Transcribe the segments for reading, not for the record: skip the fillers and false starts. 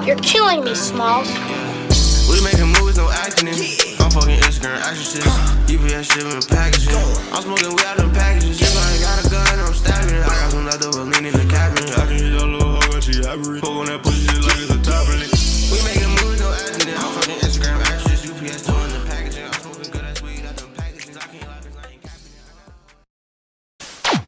You're killing me, Smalls. We making movies, no acting in. I'm fucking Instagram action shit. UPS shipping packages. I'm smoking weed out them packages. If I ain't got a gun, I'm stabbing it. I got some leftover lean in the cabinet. I can hit your little hoe when she happy. Poke on that pussy shit like it's a top in it. We making movies, no acting in. I'm fucking Instagram action shit. UPS doing the packaging. I'm smoking good ass weed out them packages. I can't lie, 'cause I ain't capping it.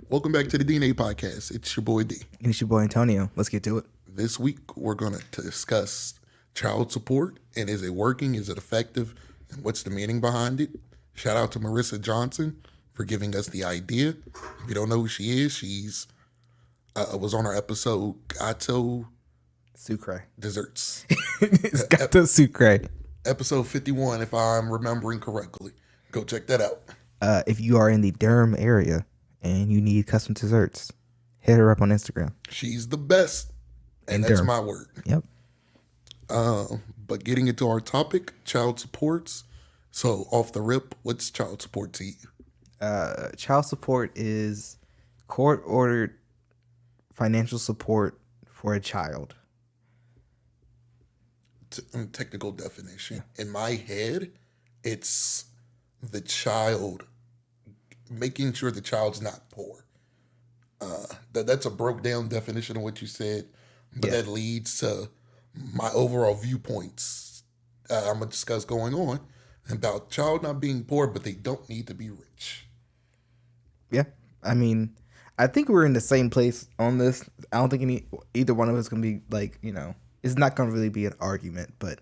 Welcome back to the DNA Podcast. It's your boy D. And it's your boy Antonio. Let's get to it. This week, we're going to discuss child support and is it working? Is it effective? And what's the meaning behind it? Shout out to Marissa Johnson for giving us the idea. If you don't know who she is, she's was on our episode Gato Sucre. Desserts. It's Gato Sucre. Episode 51, if I'm remembering correctly. Go check that out. If you are in the Durham area and you need custom desserts, hit her up on Instagram. She's the best. And In that's Durham. my word. Yep. But getting into our topic, child supports. So off the rip, what's child support to you? Child support is court-ordered financial support for a child. Technical definition. In my head, it's the child, making sure the child's not poor. That's a broke down definition of what you said, but that leads to my overall viewpoints I'm going to discuss going on about child not being poor, but they don't need to be rich. Yeah. I mean, I think we're in the same place on this. I don't think either one of us can be like, it's not going to really be an argument, but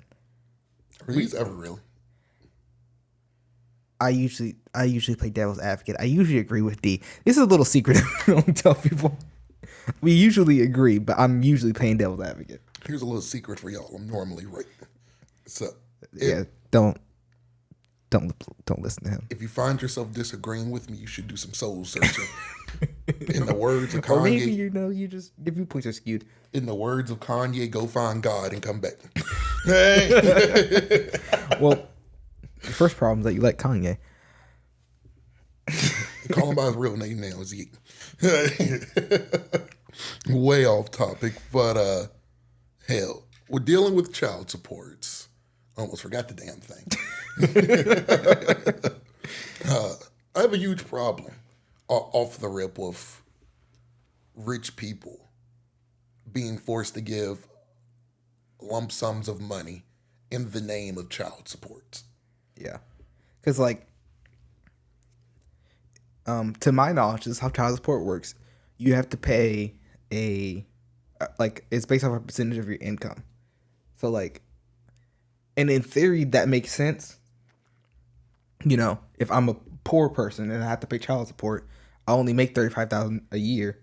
Ever really? I usually play devil's advocate. I usually agree with D. This is a little secret I don't tell people. We usually agree, but I'm usually playing devil's advocate. Here's a little secret for y'all. I'm normally right. So Don't listen to him. if you find yourself disagreeing with me, you should do some soul searching. In the words of Kanye, Or maybe you just your viewpoints are skewed. in the words of Kanye, go find God and come back. Well, the first problem is that you like Kanye. Call him by his real name now, is he? Way off topic, but hell, we're dealing with child supports. Almost forgot the damn thing. I have a huge problem off the rip with rich people being forced to give lump sums of money in the name of child support. Yeah, because to my knowledge, this is how child support works. You have to pay it's based off a percentage of your income. So and in theory that makes sense. If I'm a poor person and I have to pay child support, I only make $35,000 a year,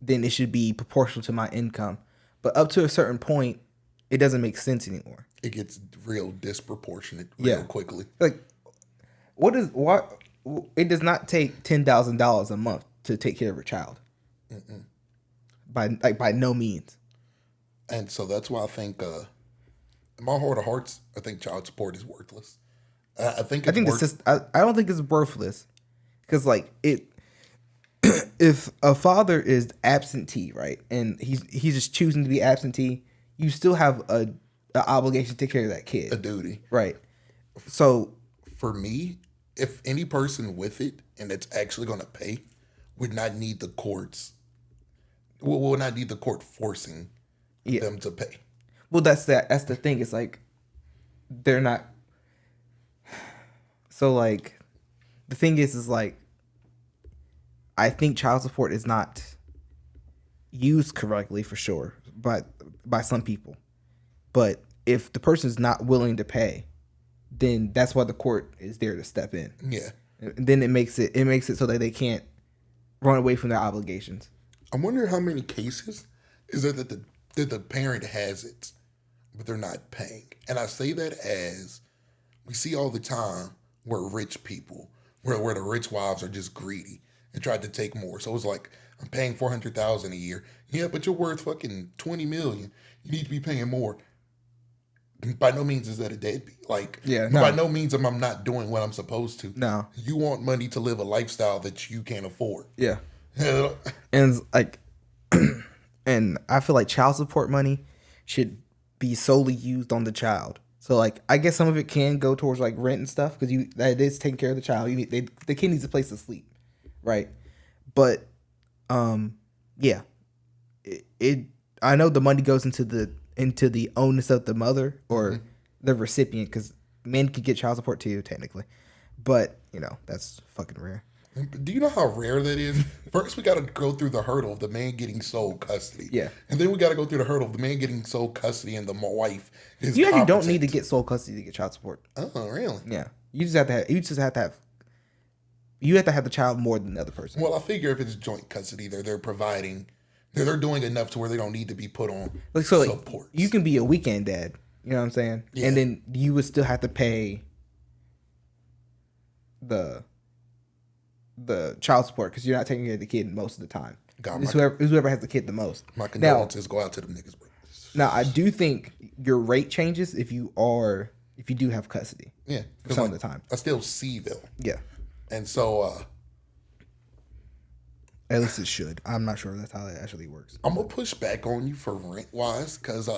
then it should be proportional to my income. But up to a certain point, it doesn't make sense anymore. It gets real disproportionate quickly. It does not take $10,000 a month to take care of a child. Mm-mm. By no means. And so that's why I think, in my heart of hearts, I think child support is worthless. I don't think it's worthless, because if a father is absentee, right, and he's just choosing to be absentee, you still have an obligation to take care of that kid. A duty, right? So for me, if any person with it and that's actually going to pay would not need the courts. Will not need the court forcing them to pay. Well, that's the thing. It's they're not. So the thing is I think child support is not used correctly for sure, by some people. But if the person's not willing to pay, then that's why the court is there to step in. Yeah. And then it makes it so that they can't run away from their obligations. I wonder how many cases is it that the parent has it, but they're not paying. And I say that as we see all the time where rich people, where the rich wives are just greedy and tried to take more. So it's I'm paying $400,000 a year. Yeah, but you're worth fucking $20 million. You need to be paying more. By no means is that a deadbeat. By no means am I not doing what I'm supposed to. No. You want money to live a lifestyle that you can't afford. Yeah. And And I feel like child support money should be solely used on the child. So like, I guess some of it can go towards like rent and stuff because that is taking care of the child. The kid needs a place to sleep, right? But yeah, I know the money goes into the onus of the mother or the recipient because men can get child support too technically, but that's fucking rare. Do you know how rare that is? First, we got to go through the hurdle of the man getting sole custody. Yeah. And then we got to go through the hurdle of the man getting sole custody and the wife is You actually don't competent. need to get sole custody to get child support. Oh, really? Yeah. You just have to have the child more than the other person. Well, I figure if it's joint custody, they're providing, they're doing enough to where they don't need to be put on support. You can be a weekend dad. You know what I'm saying? Yeah. And then you would still have to pay the child support because you're not taking care of the kid most of the time. It's whoever has the kid the most. My condolences go out to them niggas, bro. Now, I do think your rate changes if you do have custody. Yeah. Some of the time. I still see them. Yeah. And so at least it should. I'm not sure that's how that actually works. I'm going to push back on you for rent wise because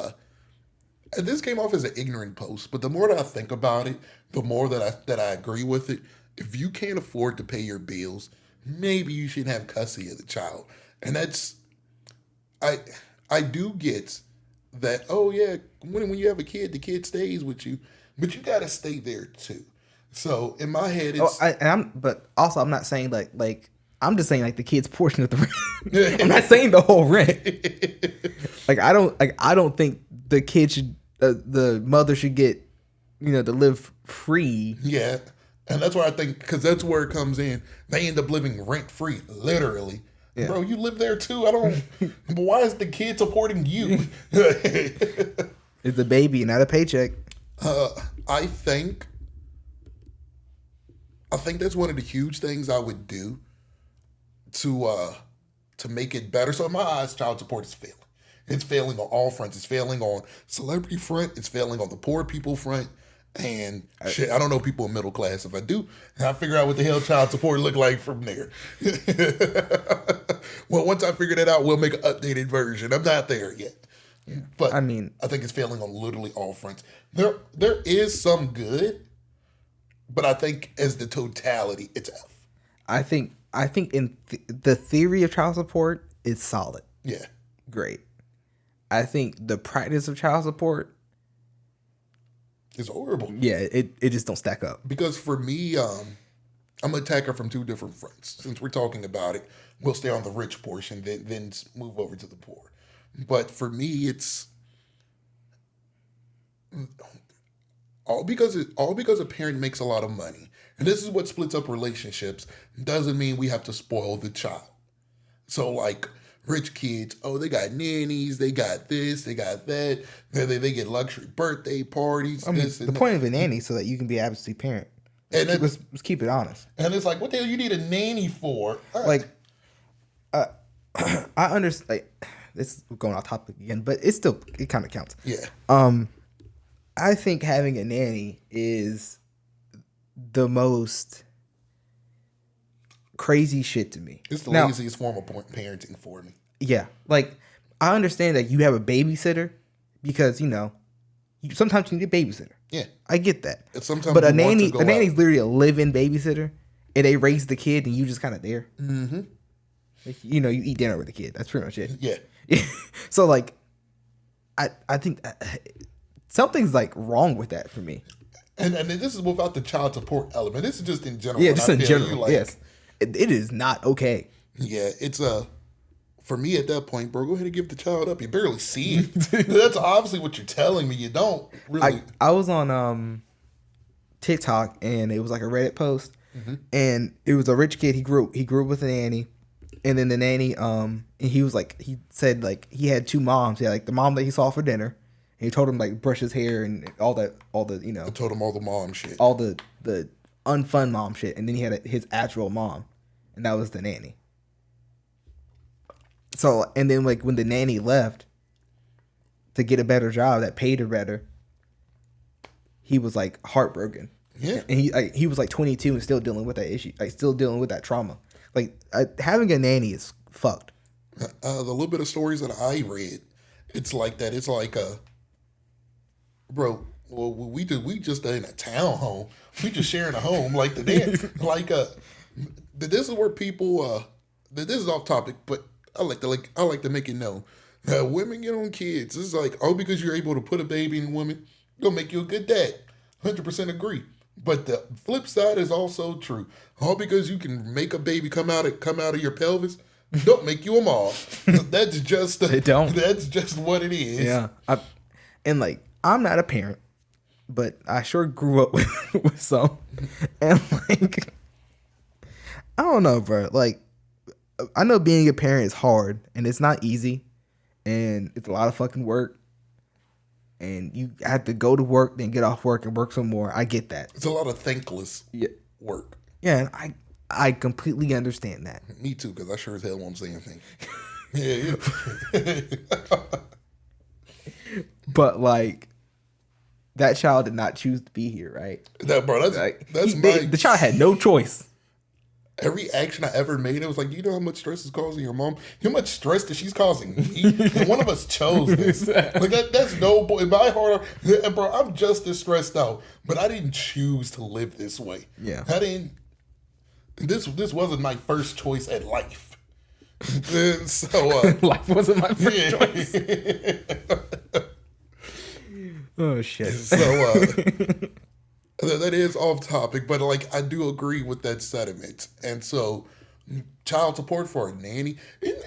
this came off as an ignorant post, but the more that I think about it, the more that I agree with it. If you can't afford to pay your bills, maybe you should have custody of the child. And that's, I do get that, oh yeah, when you have a kid, the kid stays with you, but you got to stay there too. So in my head, it's... but also I'm not saying like I'm just saying like the kid's portion of the rent. I'm not saying the whole rent. I don't think the kid should, the mother should get, to live free. Yeah. And that's where I think, because that's where it comes in. They end up living rent free, literally. Yeah. Bro, you live there too. Why is the kid supporting you? It's a baby, not a paycheck. I think that's one of the huge things I would do to make it better. So in my eyes, child support is failing. It's failing on all fronts. It's failing on celebrity front. It's failing on the poor people front. And shit, I don't know people in middle class. If I do, I'll figure out what the hell child support look like from there. Well, once I figure that out, we'll make an updated version. I'm not there yet. But I think it's failing on literally all fronts. There is some good, but I think as the totality, it's F. I think in the theory of child support is solid. Yeah. Great. I think the practice of child support, it's horrible. Yeah, it just don't stack up. Because for me, I'm an attacker from two different fronts. Since we're talking about it, we'll stay on the rich portion, then move over to the poor. But for me, it's all because a parent makes a lot of money. And this is what splits up relationships. Doesn't mean we have to spoil the child. So like rich kids, they got nannies, they got this, they got that. They get luxury birthday parties. The point of a nanny so that you can be an absentee parent. Let's keep it honest. And it's like, what the hell you need a nanny for? Like, I understand. Like, this is going off topic again, but it kind of counts. Yeah. I think having a nanny is the most crazy shit to me. It's the laziest form of parenting for me. Yeah. Like, I understand that you have a babysitter because, sometimes you need a babysitter. Yeah. I get that. Sometimes but a nanny's literally a live-in babysitter and they raise the kid and you just kind of there. Mm-hmm. Like, you eat dinner with the kid. That's pretty much it. Yeah. So, like, I think something's, like, wrong with that for me. And this is without the child support element. This is just in general. Yeah, just in general. Yes. It is not okay. Yeah, it's for me at that point, bro, go ahead and give the child up. You barely see it. That's obviously what you're telling me. You don't really. I was on TikTok and it was like a Reddit post, and it was a rich kid. He grew up with a nanny, and then the nanny and he said like he had two moms. He had like the mom that he saw for dinner, and he told him like brush his hair and all the I told him all the mom shit, all the unfun mom shit, and then he had his actual mom, and that was the nanny. So, and then like when the nanny left to get a better job that paid her better, he was like heartbroken. Yeah, and he was like 22 and still dealing with that issue, like still dealing with that trauma. Like having a nanny is fucked. The little bit of stories that I read, it's like that. It's like bro. Well, we just in a townhome. We just sharing a home. Like the damn, like this is where people. This is off topic, but I like to make it known. Women get on kids. It's like, oh, because you're able to put a baby in a woman, gonna make you a good dad. 100% agree. But the flip side is also true. All because you can make a baby come out of your pelvis, don't make you a mom. That's just They don't. That's just what it is. Yeah. And like, I'm not a parent, but I sure grew up with some. And like, I don't know, bro. Like, I know being a parent is hard and it's not easy and it's a lot of fucking work. And you have to go to work, then get off work and work some more. I get that. It's a lot of thankless work. Yeah, and I completely understand that. Me too, because I sure as hell won't say anything. Yeah. But like, that child did not choose to be here, right? The child had no choice. Every action I ever made, it was like, you know how much stress is causing your mom? You know how much stress that she's causing me? And one of us chose this. Like that's no boy. In my heart, bro, I'm just as stressed out. But I didn't choose to live this way. Yeah. I didn't. This wasn't my first choice at life. So Life wasn't my first choice. Oh shit. So that is off topic, but like I do agree with that sentiment. And so child support for a nanny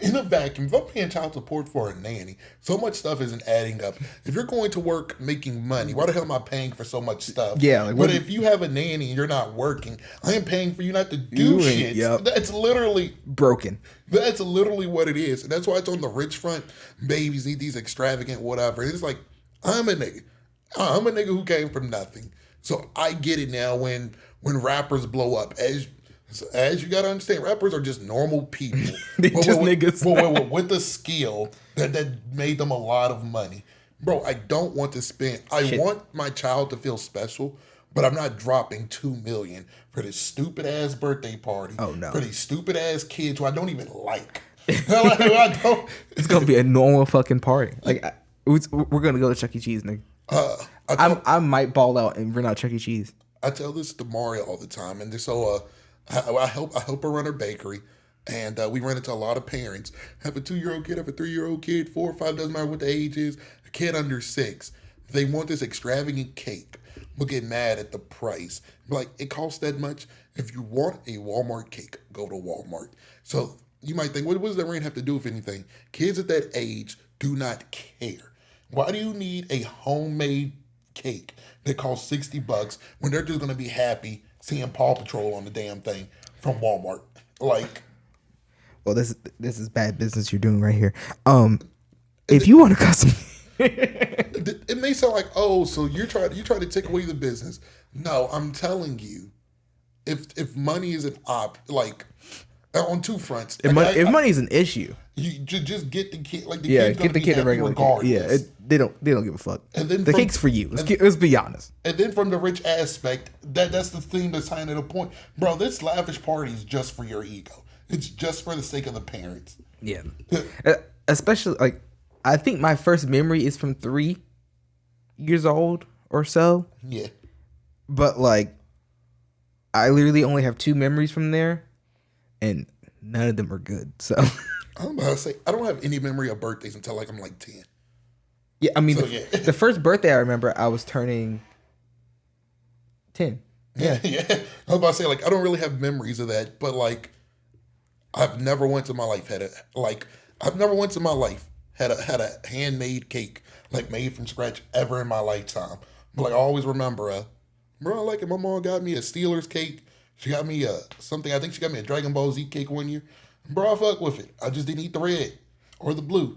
in a vacuum, if I'm paying child support for a nanny, so much stuff isn't adding up. If you're going to work making money, why the hell am I paying for so much stuff? Yeah, like, but if you have a nanny and you're not working, I am paying for you not to do shit. Yep. That's literally broken. That's literally what it is. And that's why it's on the rich front. Babies need these extravagant whatever. It's like, I'm a nigga who came from nothing. So I get it now when rappers blow up. As you gotta understand, rappers are just normal people. Niggas. With the skill that made them a lot of money. Bro, I don't want to spend. I want my child to feel special, but I'm not dropping $2 million for this stupid ass birthday party. Oh no. For these stupid ass kids who I don't even like. I don't. It's gonna be a normal fucking party. Like we're gonna go to Chuck E. Cheese, nigga. I might ball out and rent out Chuck E. Cheese. I tell this to Mario all the time, and so I help her run her bakery, and we run into a lot of parents. Have a 2-year-old kid, have a 3-year-old kid, 4 or 5, doesn't matter what the age is. A kid under 6, they want this extravagant cake. We'll get mad at the price. Like, it costs that much. If you want a Walmart cake, go to Walmart. So you might think, what does that rain have to do with anything? Kids at that age do not care. Why do you need a homemade cake that costs $60 when they're just gonna be happy seeing Paw Patrol on the damn thing from Walmart? Like, well, this is bad business you're doing right here. If you want to custom, it may sound like, oh, so you try to take away the business. No, I'm telling you, if money is an like on two fronts, if money is an issue, you just get the kid. Like get the kid a regular cake. Yeah, they don't give a fuck. And then the cake's for you. Let's be honest. And then from the rich aspect, that's the thing that's kind of the point, bro. This lavish party is just for your ego. It's just for the sake of the parents. Yeah, especially like I think my first memory is from 3 years old or so. Yeah, but like I literally only have 2 memories from there, and none of them are good. So. I'm about to say, I don't have any memory of birthdays until like I'm like 10. Yeah, I mean, the first birthday I remember, I was turning 10. Yeah. I was about to say, like, I don't really have memories of that, but like, I've never once in my life had a handmade cake, like made from scratch ever in my lifetime. But like, I always remember, bro, like, my mom got me a Steelers cake. She got me something, I think she got me a Dragon Ball Z cake one year. Bro, I fuck with it. I just didn't eat the red or the blue.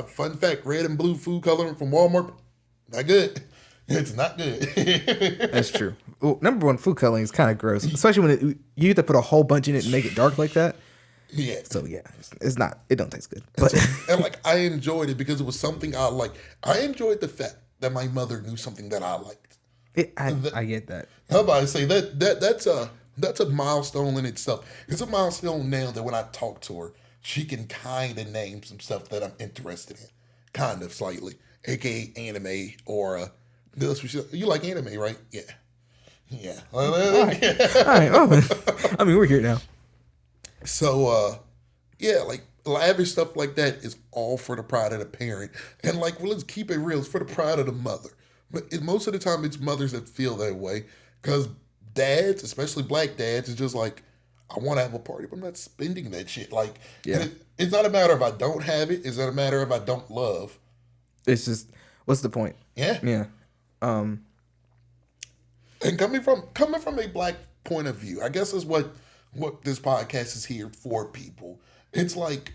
Fun fact, red and blue food coloring from Walmart, not good. It's not good. That's true. Well, number one, food coloring is kind of gross, especially when you have to put a whole bunch in it and make it dark like that. Yeah. So yeah, it's not. It don't taste good. But and like I enjoyed it because it was something I liked. I enjoyed the fact that my mother knew something that I liked. I get that. I'm about to say that's a milestone in itself. It's a milestone now that when I talk to her, she can kind of name some stuff that I'm interested in, kind of slightly, aka anime or you like anime, right? Yeah, yeah. All right. Oh, I mean, we're here now. So, yeah, like lavish stuff like that is all for the pride of the parent, and like, well, let's keep it real, it's for the pride of the mother. But most of the time, it's mothers that feel that way because dads, especially black dads, is just like, I want to have a party, but I'm not spending that shit. Like, Yeah. it's not a matter of I don't have it. It's not a matter of I don't love. It's just, what's the point? Yeah. Yeah. And coming from a black point of view, I guess is what this podcast is here for people. It's like,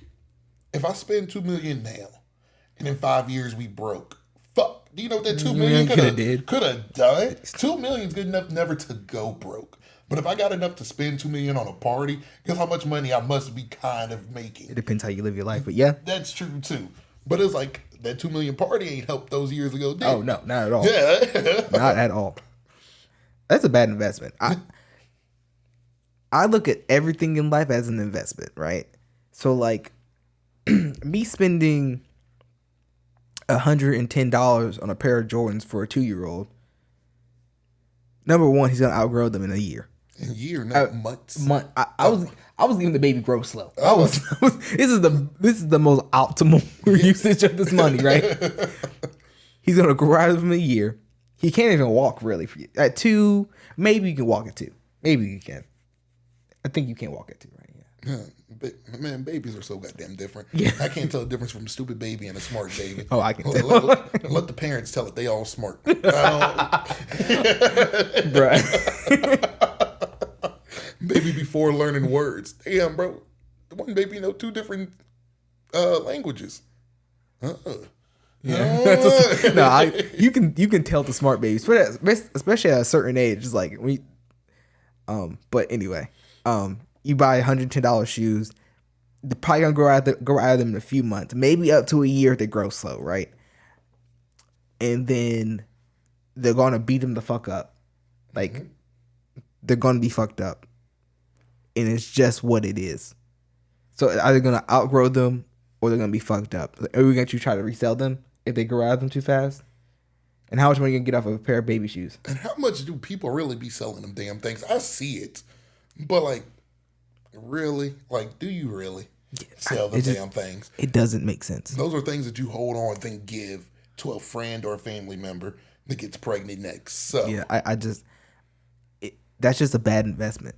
if I spend $2 million now, and in 5 years we broke, fuck. Do you know what that $2 million could have done? $2 million is good enough never to go broke. But if I got enough to spend $2 million on a party, guess how much money I must be kind of making. It depends how you live your life, but yeah. That's true too. But it's like that $2 million party ain't helped those years ago. Did Oh no, not at all. Yeah. Not at all. That's a bad investment. I look at everything in life as an investment, right? So like me spending $110 on a pair of Jordans for a 2-year-old. Number one, he's gonna outgrow them in a year. In a year, not months. I was letting the baby grow slow. This is the most optimal usage of this money, right? He's gonna grow out of him in a year. He can't even walk really. At 2, maybe you can walk at 2. Maybe you can. I think you can't walk at 2, right? Yeah. Man, babies are so goddamn different. Yeah. I can't tell the difference from a stupid baby and a smart baby. Oh, I can tell. Let the parents tell it. They all smart. Bruh. Baby before learning words. Damn, bro. The one baby know 2 different languages. Yeah. You can tell the smart babies, especially at a certain age. It's like but anyway, you buy $110 shoes. They're probably gonna grow out of them in a few months, maybe up to a year if they grow slow, right? And then they're gonna beat them the fuck up, like they're gonna be fucked up, and it's just what it is. So either gonna outgrow them or they're gonna be fucked up. Are we going to try to resell them if they grow out of them too fast? And how much money you gonna get off of a pair of baby shoes? And how much do people really be selling them damn things? I see it, but like, really, like, do you really sell the damn things? It doesn't make sense. Those are things that you hold on and give to a friend or a family member that gets pregnant next. So yeah, that's just a bad investment.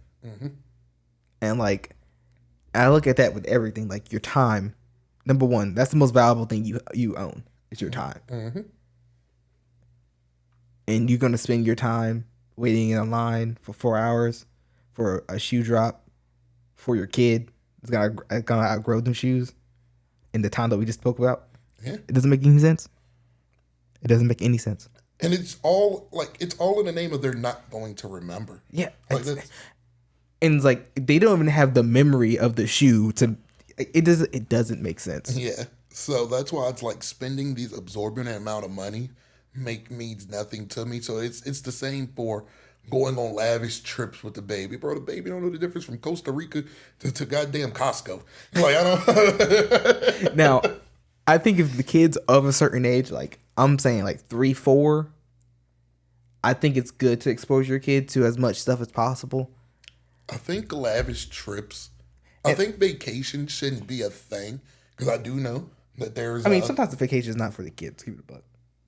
And like, I look at that with everything. Like your time, number one, that's the most valuable thing you own. It's your time. And you're gonna spend your time waiting in a line for 4 hours for a shoe drop for your kid. It's gonna outgrow them shoes in the time that we just spoke about. Yeah. It doesn't make any sense. It doesn't make any sense. And it's all in the name of they're not going to remember. Yeah. Like And it's like they don't even have the memory of the shoe to. It doesn't make sense. Yeah. So that's why it's like spending these absorbent amount of money means nothing to me. So it's the same for going on lavish trips with the baby. Bro, the baby don't know the difference from Costa Rica to goddamn Costco. Like, I don't. Now, I think if the kid's of a certain age, like I'm saying like 3, 4, I think it's good to expose your kid to as much stuff as possible. I think lavish trips, I think vacation shouldn't be a thing, because I do know that there's. I mean, sometimes the vacation is not for the kids. Keep it a buck.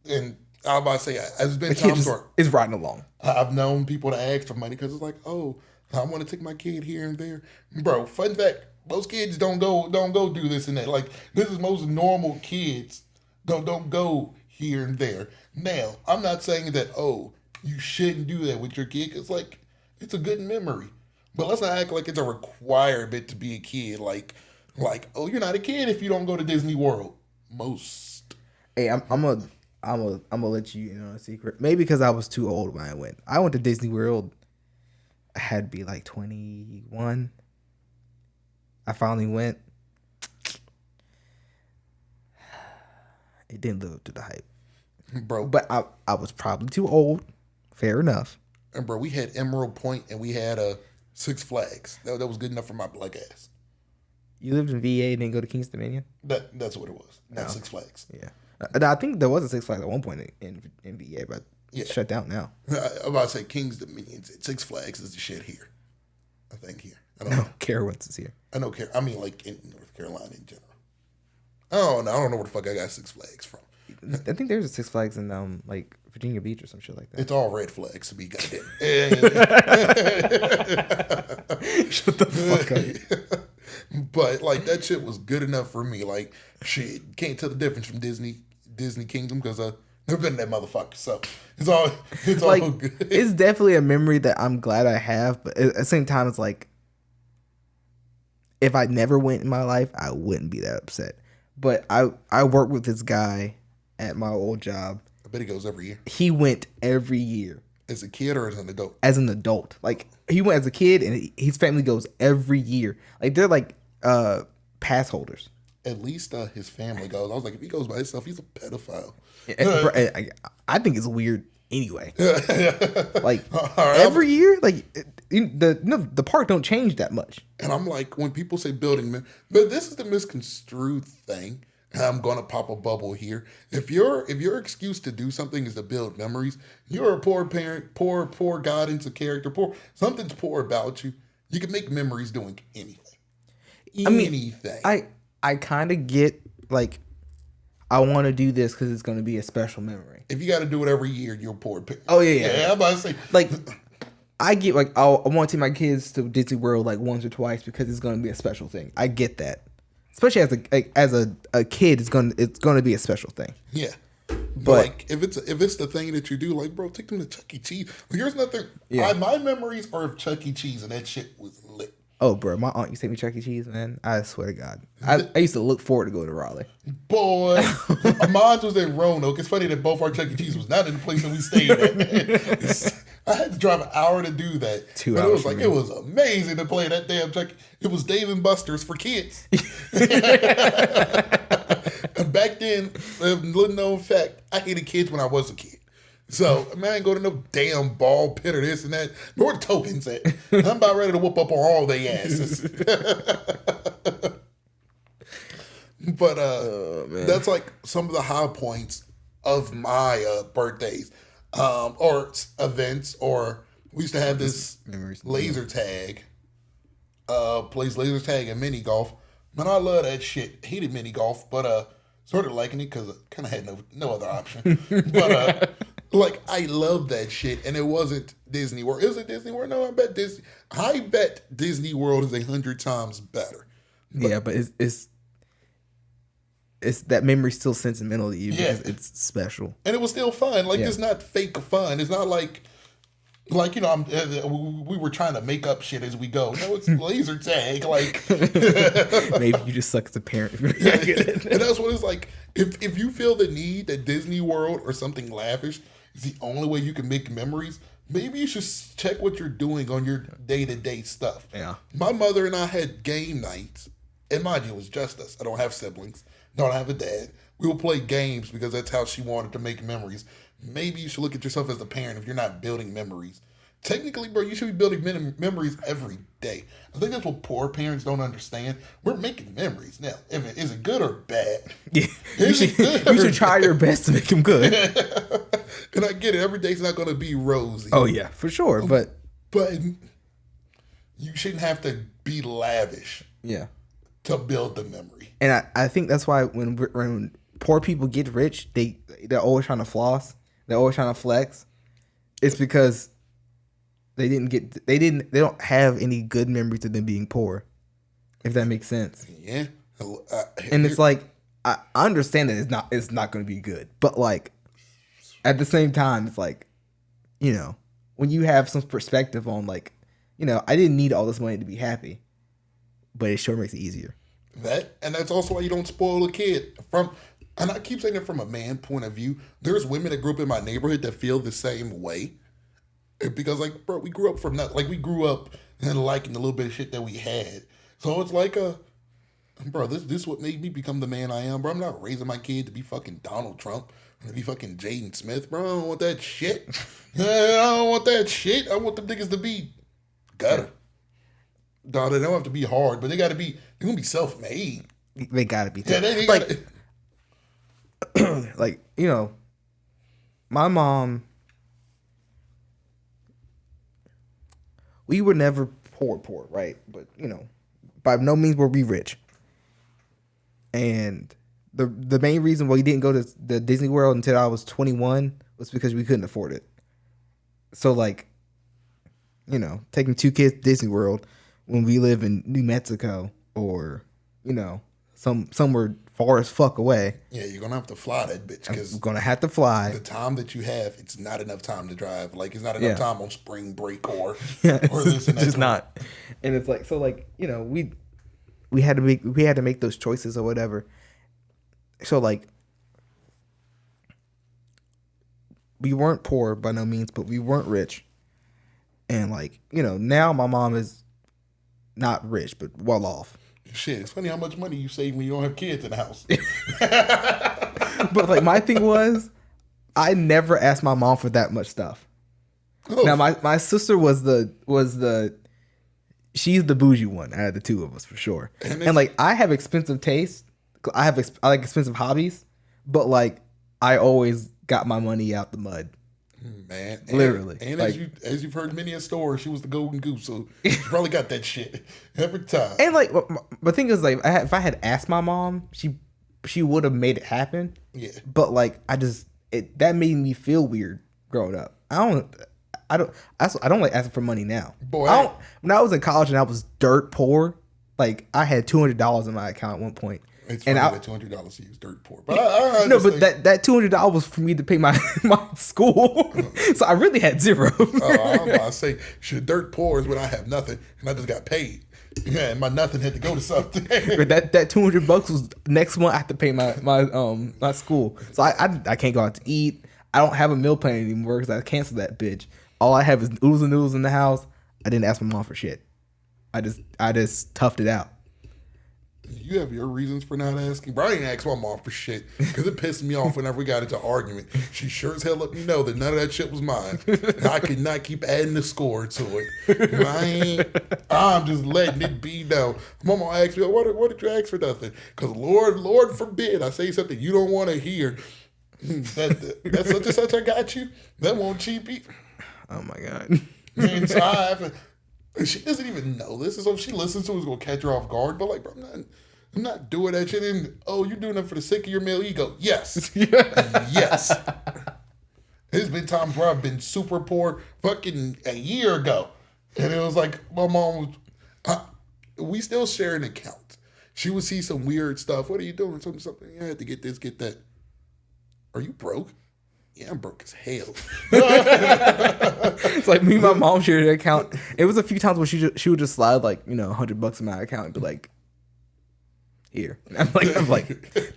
And I was about to say, there's been The kid times where is riding along. I've known people to ask for money because it's like, oh, I want to take my kid here and there. Bro, fun fact, most kids don't go do this and that. Like, this is most normal kids don't go here and there. Now, I'm not saying that, oh, you shouldn't do that with your kid, because like, it's a good memory. But let's not act like it's a requirement to be a kid. Like, oh, you're not a kid if you don't go to Disney World. Most. Hey, I'm gonna let you in on a secret. Maybe because I was too old when I went. I went to Disney World. I had to be like 21. I finally went. It didn't live up to the hype, Bro. but I was probably too old. Fair enough. And bro, we had Emerald Point and we had Six Flags. That was good enough for my black ass. You lived in VA and didn't go to King's Dominion? That's what it was. Not Oh. Six Flags. Yeah. I think there was a Six Flags at one point in VA, but it's shut down now. I'm about to say King's Dominion. Six Flags is the shit here. I think here. I don't know. Carowinds is here. I know. I mean, like in North Carolina in general. Oh no, I don't know where the fuck I got Six Flags from. I think there's a Six Flags in like Virginia Beach or some shit like that. It's all red flags to be goddamn. Shut the fuck up. But like that shit was good enough for me. Like shit, can't tell the difference from Disney Kingdom because I've never been to that motherfucker. So it's all Like, good. it's definitely a memory that I'm glad I have, but at the same time, it's like if I never went in my life, I wouldn't be that upset. But I work with this guy at my old job. I bet he goes every year. He went every year. As a kid or as an adult? As an adult. Like, he went as a kid, and his family goes every year. Like, they're like pass holders. At least his family goes. I was like, if he goes by himself, he's a pedophile. I think it's weird anyway. Like, right, every year? Like, the park don't change that much. And I'm like, when people say building, but this is the misconstrued thing. And I'm gonna pop a bubble here. If your excuse to do something is to build memories, you're a poor parent, poor guidance of character, something's poor about you. You can make memories doing anything. Anything. I kind of get like, I want to do this because it's going to be a special memory. If you got to do it every year, you're a poor parent. Oh yeah. I'm about to say like. I get like I want to take my kids to Disney World like once or twice because it's going to be a special thing. I get that. Especially as a kid, it's gonna be a special thing. Yeah, but like if it's the thing that you do, like bro, take them to Chuck E. Cheese. Here's nothing. Yeah. My memories are of Chuck E. Cheese, and that shit was lit. Oh, bro, my aunt used to take me to Chuck E. Cheese, man. I swear to God, I used to look forward to going to Raleigh. Boy, mine was in Roanoke. It's funny that both our Chuck E. Cheese was not in the place that we stayed at. I had to drive an hour to do that. 2 but hours. It was like it was amazing to play that damn Chuck. It was Dave and Buster's for kids. And back then, little known fact, I hated kids when I was a kid. So man, I ain't go to no damn ball pit or this and that. Where the tokens at? I'm about ready to whoop up on all they asses. But that's like some of the high points of my birthdays. Or events, or we used to have this laser tag, plays laser tag and mini golf. Man, I love that shit. Hated mini golf, but started liking it because I kind of had no other option. But like I love that shit, and it wasn't Disney World. Is it Disney World? No, I bet Disney World is 100 times better. But it's that memory's still sentimental to you because it's special. And it was still fun. Like, it's not fake fun. It's not like you know, we were trying to make up shit as we go. No, it's laser tag. Like, maybe you just suck as a parent. And that's what it's like. If you feel the need that Disney World or something lavish is the only way you can make memories, maybe you should check what you're doing on your day-to-day stuff. Yeah. My mother and I had game nights. And mind you, it was just us. I don't have siblings. Don't have a dad. We will play games because that's how she wanted to make memories. Maybe you should look at yourself as a parent if you're not building memories. Technically, bro, you should be building memories every day. I think that's what poor parents don't understand. We're making memories. Now, is it good or bad? Yeah. You should try your best to make them good. And I get it. Every day's not going to be rosy. Oh, yeah, for sure. But you shouldn't have to be lavish. Yeah. To build the memory. And I think that's why when poor people get rich, they're always trying to floss. They're always trying to flex. It's because they don't have any good memories of them being poor. If that makes sense. Yeah. And it's like I understand that it's not going to be good, but like at the same time, it's like, you know, when you have some perspective on like, you know, I didn't need all this money to be happy. But it sure makes it easier. And that's also why you don't spoil a kid. And I keep saying it from a man point of view. There's women that grew up in my neighborhood that feel the same way. Because like, bro, we grew up we grew up and liking the little bit of shit that we had. So it's like bro, this is what made me become the man I am, bro. I'm not raising my kid to be fucking Donald Trump. To be fucking Jaden Smith, bro. I don't want that shit. I don't want that shit. I want the niggas to be gutter. No, they don't have to be hard, but they got to be. They're gonna be self-made. They gotta be. Yeah, they like, gotta, like my mom. We were never poor, right? But by no means were we rich. And the main reason why we didn't go to the Disney World until I was 21 was because we couldn't afford it. So taking 2 kids to Disney World when we live in New Mexico or somewhere far as fuck away. Yeah, you're gonna have to fly that bitch because I'm gonna have to fly. The time that you have, it's not enough time to drive. Like it's not enough time on spring break or this and that. It's not. And it's like we had to make those choices or whatever. So we weren't poor by no means, but we weren't rich. And now my mom is not rich, but well off. Shit, it's funny how much money you save when you don't have kids in the house. But my thing was, I never asked my mom for that much stuff. Oh. Now my sister was she's the bougie one out of the 2 of us for sure. And I have expensive taste. I like expensive hobbies, but I always got my money out the mud. Man, literally. And as you've heard many a story, she was the golden goose, so she probably got that shit every time. And the thing is, if I had asked my mom, she would have made it happen. Yeah. But that made me feel weird growing up. I don't like asking for money now. Boy, when I was in college and I was dirt poor, I had $200 in my account at one point. It's funny that $200 to use dirt poor, but I no, but that $200 was for me to pay my school, so I really had zero. I'm about to say, shit, dirt poor is when I have nothing and I just got paid. Yeah, and my nothing had to go to something. But that $200 was next month. I have to pay my school, so I can't go out to eat. I don't have a meal plan anymore because I canceled that bitch. All I have is oodles and noodles in the house. I didn't ask my mom for shit. I just toughed it out. You have your reasons for not asking. But I didn't ask my mom for shit because it pissed me off whenever we got into an argument. She sure as hell let me know that none of that shit was mine. And I could not keep adding the score to it. I'm just letting it be known. Mama asked me, what did you ask for nothing? Because Lord forbid I say something you don't want to hear. That's such and such I got you. That won't cheap eat. Oh my God. And so I haven't. She doesn't even know this. And so if she listens to it, it's going to catch her off guard. But bro, I'm not doing that shit. And, you're doing it for the sake of your male ego. Yes. Yes. There's been times where I've been super poor fucking a year ago. And it was my mom was, we still share an account. She would see some weird stuff. What are you doing? Something. I had to get this, get that. Are you broke? Yeah, I'm broke as hell. It's me and my mom shared an account. It was a few times where she would just slide $100 in my account and be like, here. I'm like,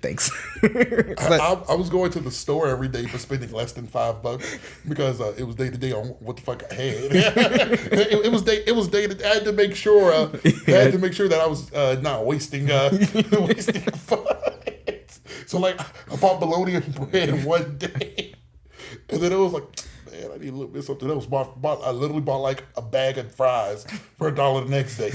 thanks. I was going to the store every day for spending less than $5 because it was day to day on what the fuck I had. it was day to. I had to make sure. I had to make sure that I was not wasting funds. So I bought bologna and bread in one day. And then it was man, I need a little bit of something else. I literally bought a bag of fries for $1 the next day.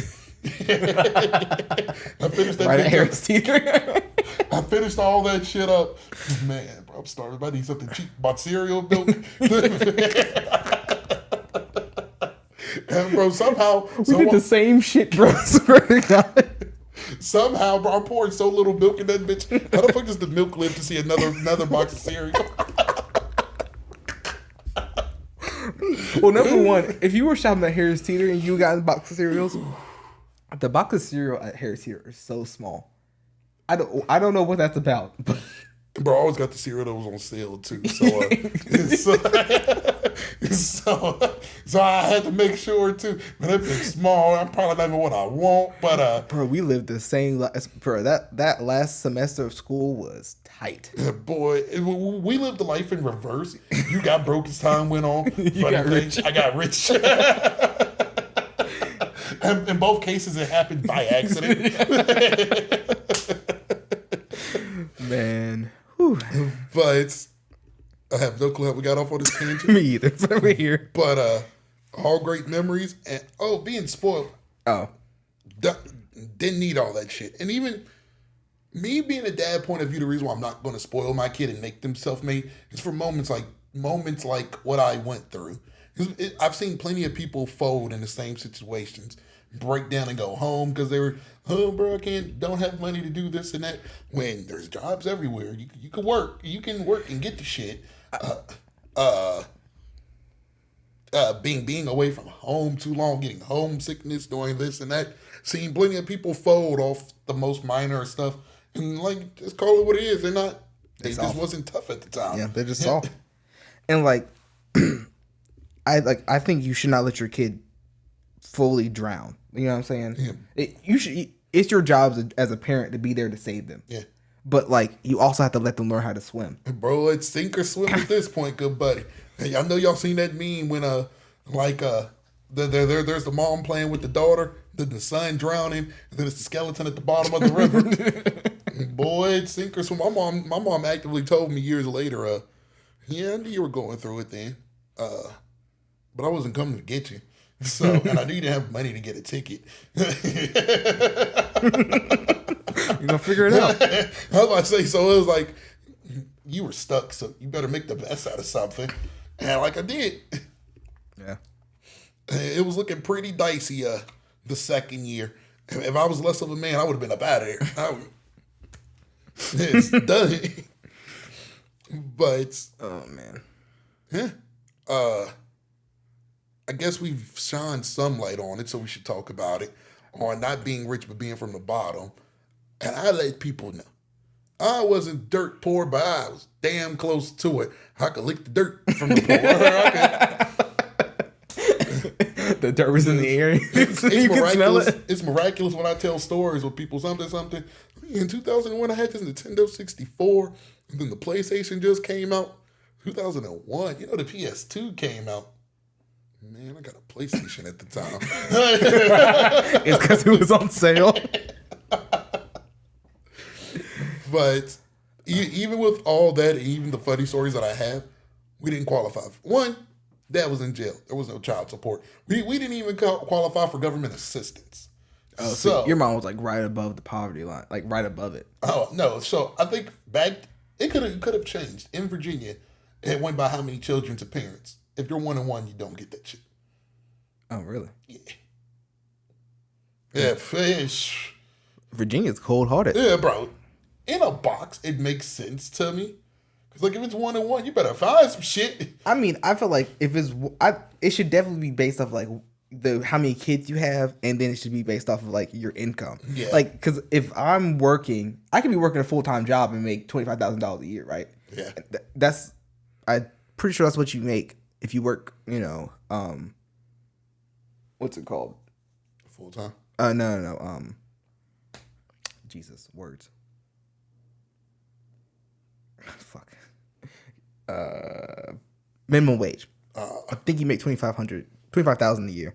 I finished that right at Harris Teeter. I finished all that shit up. Man, bro, I'm starving. I need something cheap. Bought cereal, milk. And bro, somehow we did the same shit, bro. Swear to God. Somehow, bro, I'm pouring so little milk in that bitch. How the fuck does the milk live to see another box of cereal? Well, number one, if you were shopping at Harris Teeter and you got a box of cereals, the box of cereal at Harris Teeter is so small. I don't know what that's about. But bro, I always got the cereal that was on sale too. So I had to make sure too. Man, that bit's small. I'm probably not even what I want, but bro, we lived the same. Bro, that last semester of school was tight. Boy, we lived the life in reverse. You got broke as time went on. Got rich. I got rich. And in both cases, it happened by accident. Man. Whew. But I have no clue how we got off on this tangent. Me either. So we're here. But all great memories and being spoiled. Oh. Didn't need all that shit. And even me being a dad point of view, the reason why I'm not going to spoil my kid and make them self-made is for moments like what I went through. I've seen plenty of people fold in the same situations, break down and go home because they were, oh, bro, don't have money to do this and that. When there's jobs everywhere, you can work and get the shit. Being away from home too long, getting homesickness, doing this and that. Seen plenty of people fold off the most minor stuff and like just call it what it is. They just wasn't tough at the time. Yeah, they're just soft. And like, I think you should not let your kid fully drown. You know what I'm saying? Yeah. It's your job as a parent to be there to save them. Yeah. But like, you also have to let them learn how to swim. Bro, it's sink or swim at this point, good buddy. Hey, I know y'all seen that meme when there's the mom playing with the daughter, then the son drowning, and then it's the skeleton at the bottom of the river. Boy, it's sink or swim. My mom actively told me years later, yeah, I knew you were going through it then. But I wasn't coming to get you. So, and I knew you didn't have money to get a ticket. You're gonna figure it out. I was about to say, so it was like, you were stuck, so you better make the best out of something. And like I did. Yeah. It was looking pretty dicey the second year. If I was less of a man, I would have been up out of there. It's done. But Oh man. yeah. I guess we've shined some light on it, so we should talk about it. On not being rich, but being from the bottom. And I let people know. I wasn't dirt poor, but I was damn close to it. I could lick the dirt from the poor. The dirt was in the air. It's You can miraculous. smell it. It's miraculous when I tell stories with people something. In 2001, I had this Nintendo 64, and then the PlayStation just came out. 2001, the PS2 came out. Man, I got a PlayStation at the time. It's because it was on sale. But even with all that, even the funny stories that I have, we didn't qualify. One, Dad was in jail. There was no child support. We didn't even qualify for government assistance. Oh, so your mom was like right above the poverty line, like right above it. Oh no! So I think back it could have changed in Virginia. It went by how many children to parents. If you're 1 and 1, you don't get that shit. Oh really? Yeah. Yeah, fish. Virginia's cold hearted. Yeah, bro. In a box, it makes sense to me. Cause like if it's 1 and 1, you better find some shit. I mean, I feel like it should definitely be based off like how many kids you have, and then it should be based off of like your income. Yeah. Like, because if I'm working, I could be working a full-time job and make $25,000 a year, right? Yeah. I'm pretty sure that's what you make if you work. What's it called? Full time. No. Jesus, words. Fuck. Minimum wage. I think you make $25,000 a year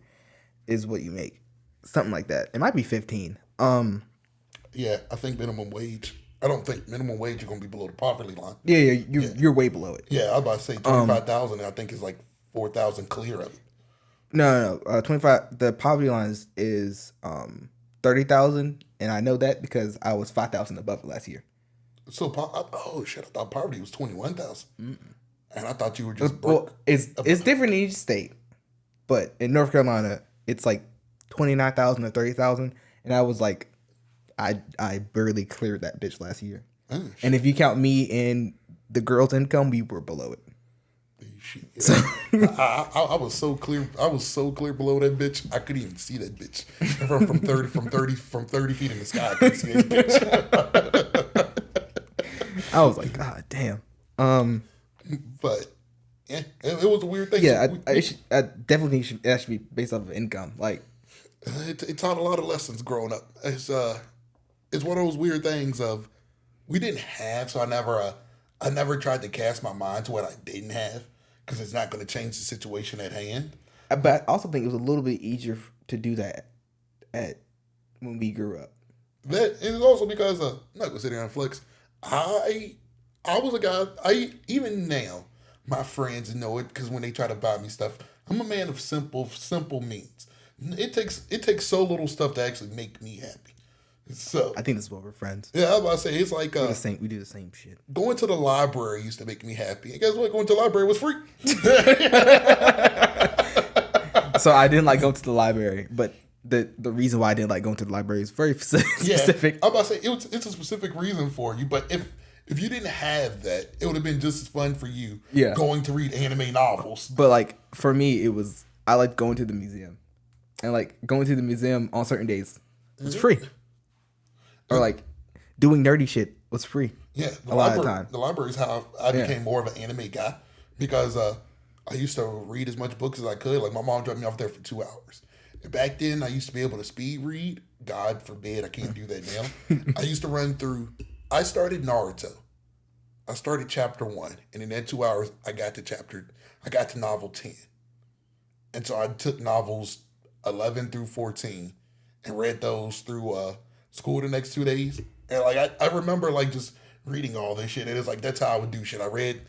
is what you make. Something like that. It might be 15. Yeah, I think minimum wage. I don't think minimum wage you're gonna be below the poverty line. Yeah, you're way below it. Yeah, I was about to say 25,000. I think is like 4,000 clear of it. No. 25. The poverty line is 30,000, and I know that because I was 5,000 above it last year. So oh shit, I thought poverty was 21,000, and I thought you were just broke. Well, it's different in each state, but in North Carolina it's like 29,000 or 30,000, and I was like, I barely cleared that bitch last year. Oh, and if you count me and the girl's income, we were below it. Shit. So, I was so clear. I was so clear below that bitch. I couldn't even see that bitch from 30 feet in the sky. I couldn't see that bitch. I was like, God damn. But yeah, it was a weird thing. Yeah, I definitely think that should be based off of income. Like, it taught a lot of lessons growing up. It's one of those weird things of we didn't have, so I never tried to cast my mind to what I didn't have because it's not going to change the situation at hand. But I also think it was a little bit easier to do that when we grew up. That is also because I'm not gonna sit here and flex. I was a guy. Even now, my friends know it because when they try to buy me stuff, I'm a man of simple means. It takes so little stuff to actually make me happy. So I think this is why we're friends. yeah, I was about to say it's like We do the same shit. going to the library used to make me happy. And guess what? Going to the library was free. So I didn't like going to the library, but the reason why I didn't like going to the library is very specific. I'm about to say it's a specific reason for you, but if you didn't have that, it would have been just as fun for you going to read anime novels. But like for me, I like going to the museum, and like going to the museum on certain days was free, or like doing nerdy shit was free. Yeah, a lot of time. The library is how I became more of an anime guy because I used to read as much books as I could. Like my mom dropped me off there for 2 hours. And back then, I used to be able to speed read. God forbid, I can't do that now. I used to run through. I started Naruto. I started chapter 1, and in that 2 hours, I got to novel 10. And so I took novels 11 through 14 and read those through school the next 2 days. And like I remember like just reading all this shit. It is like that's how I would do shit. I read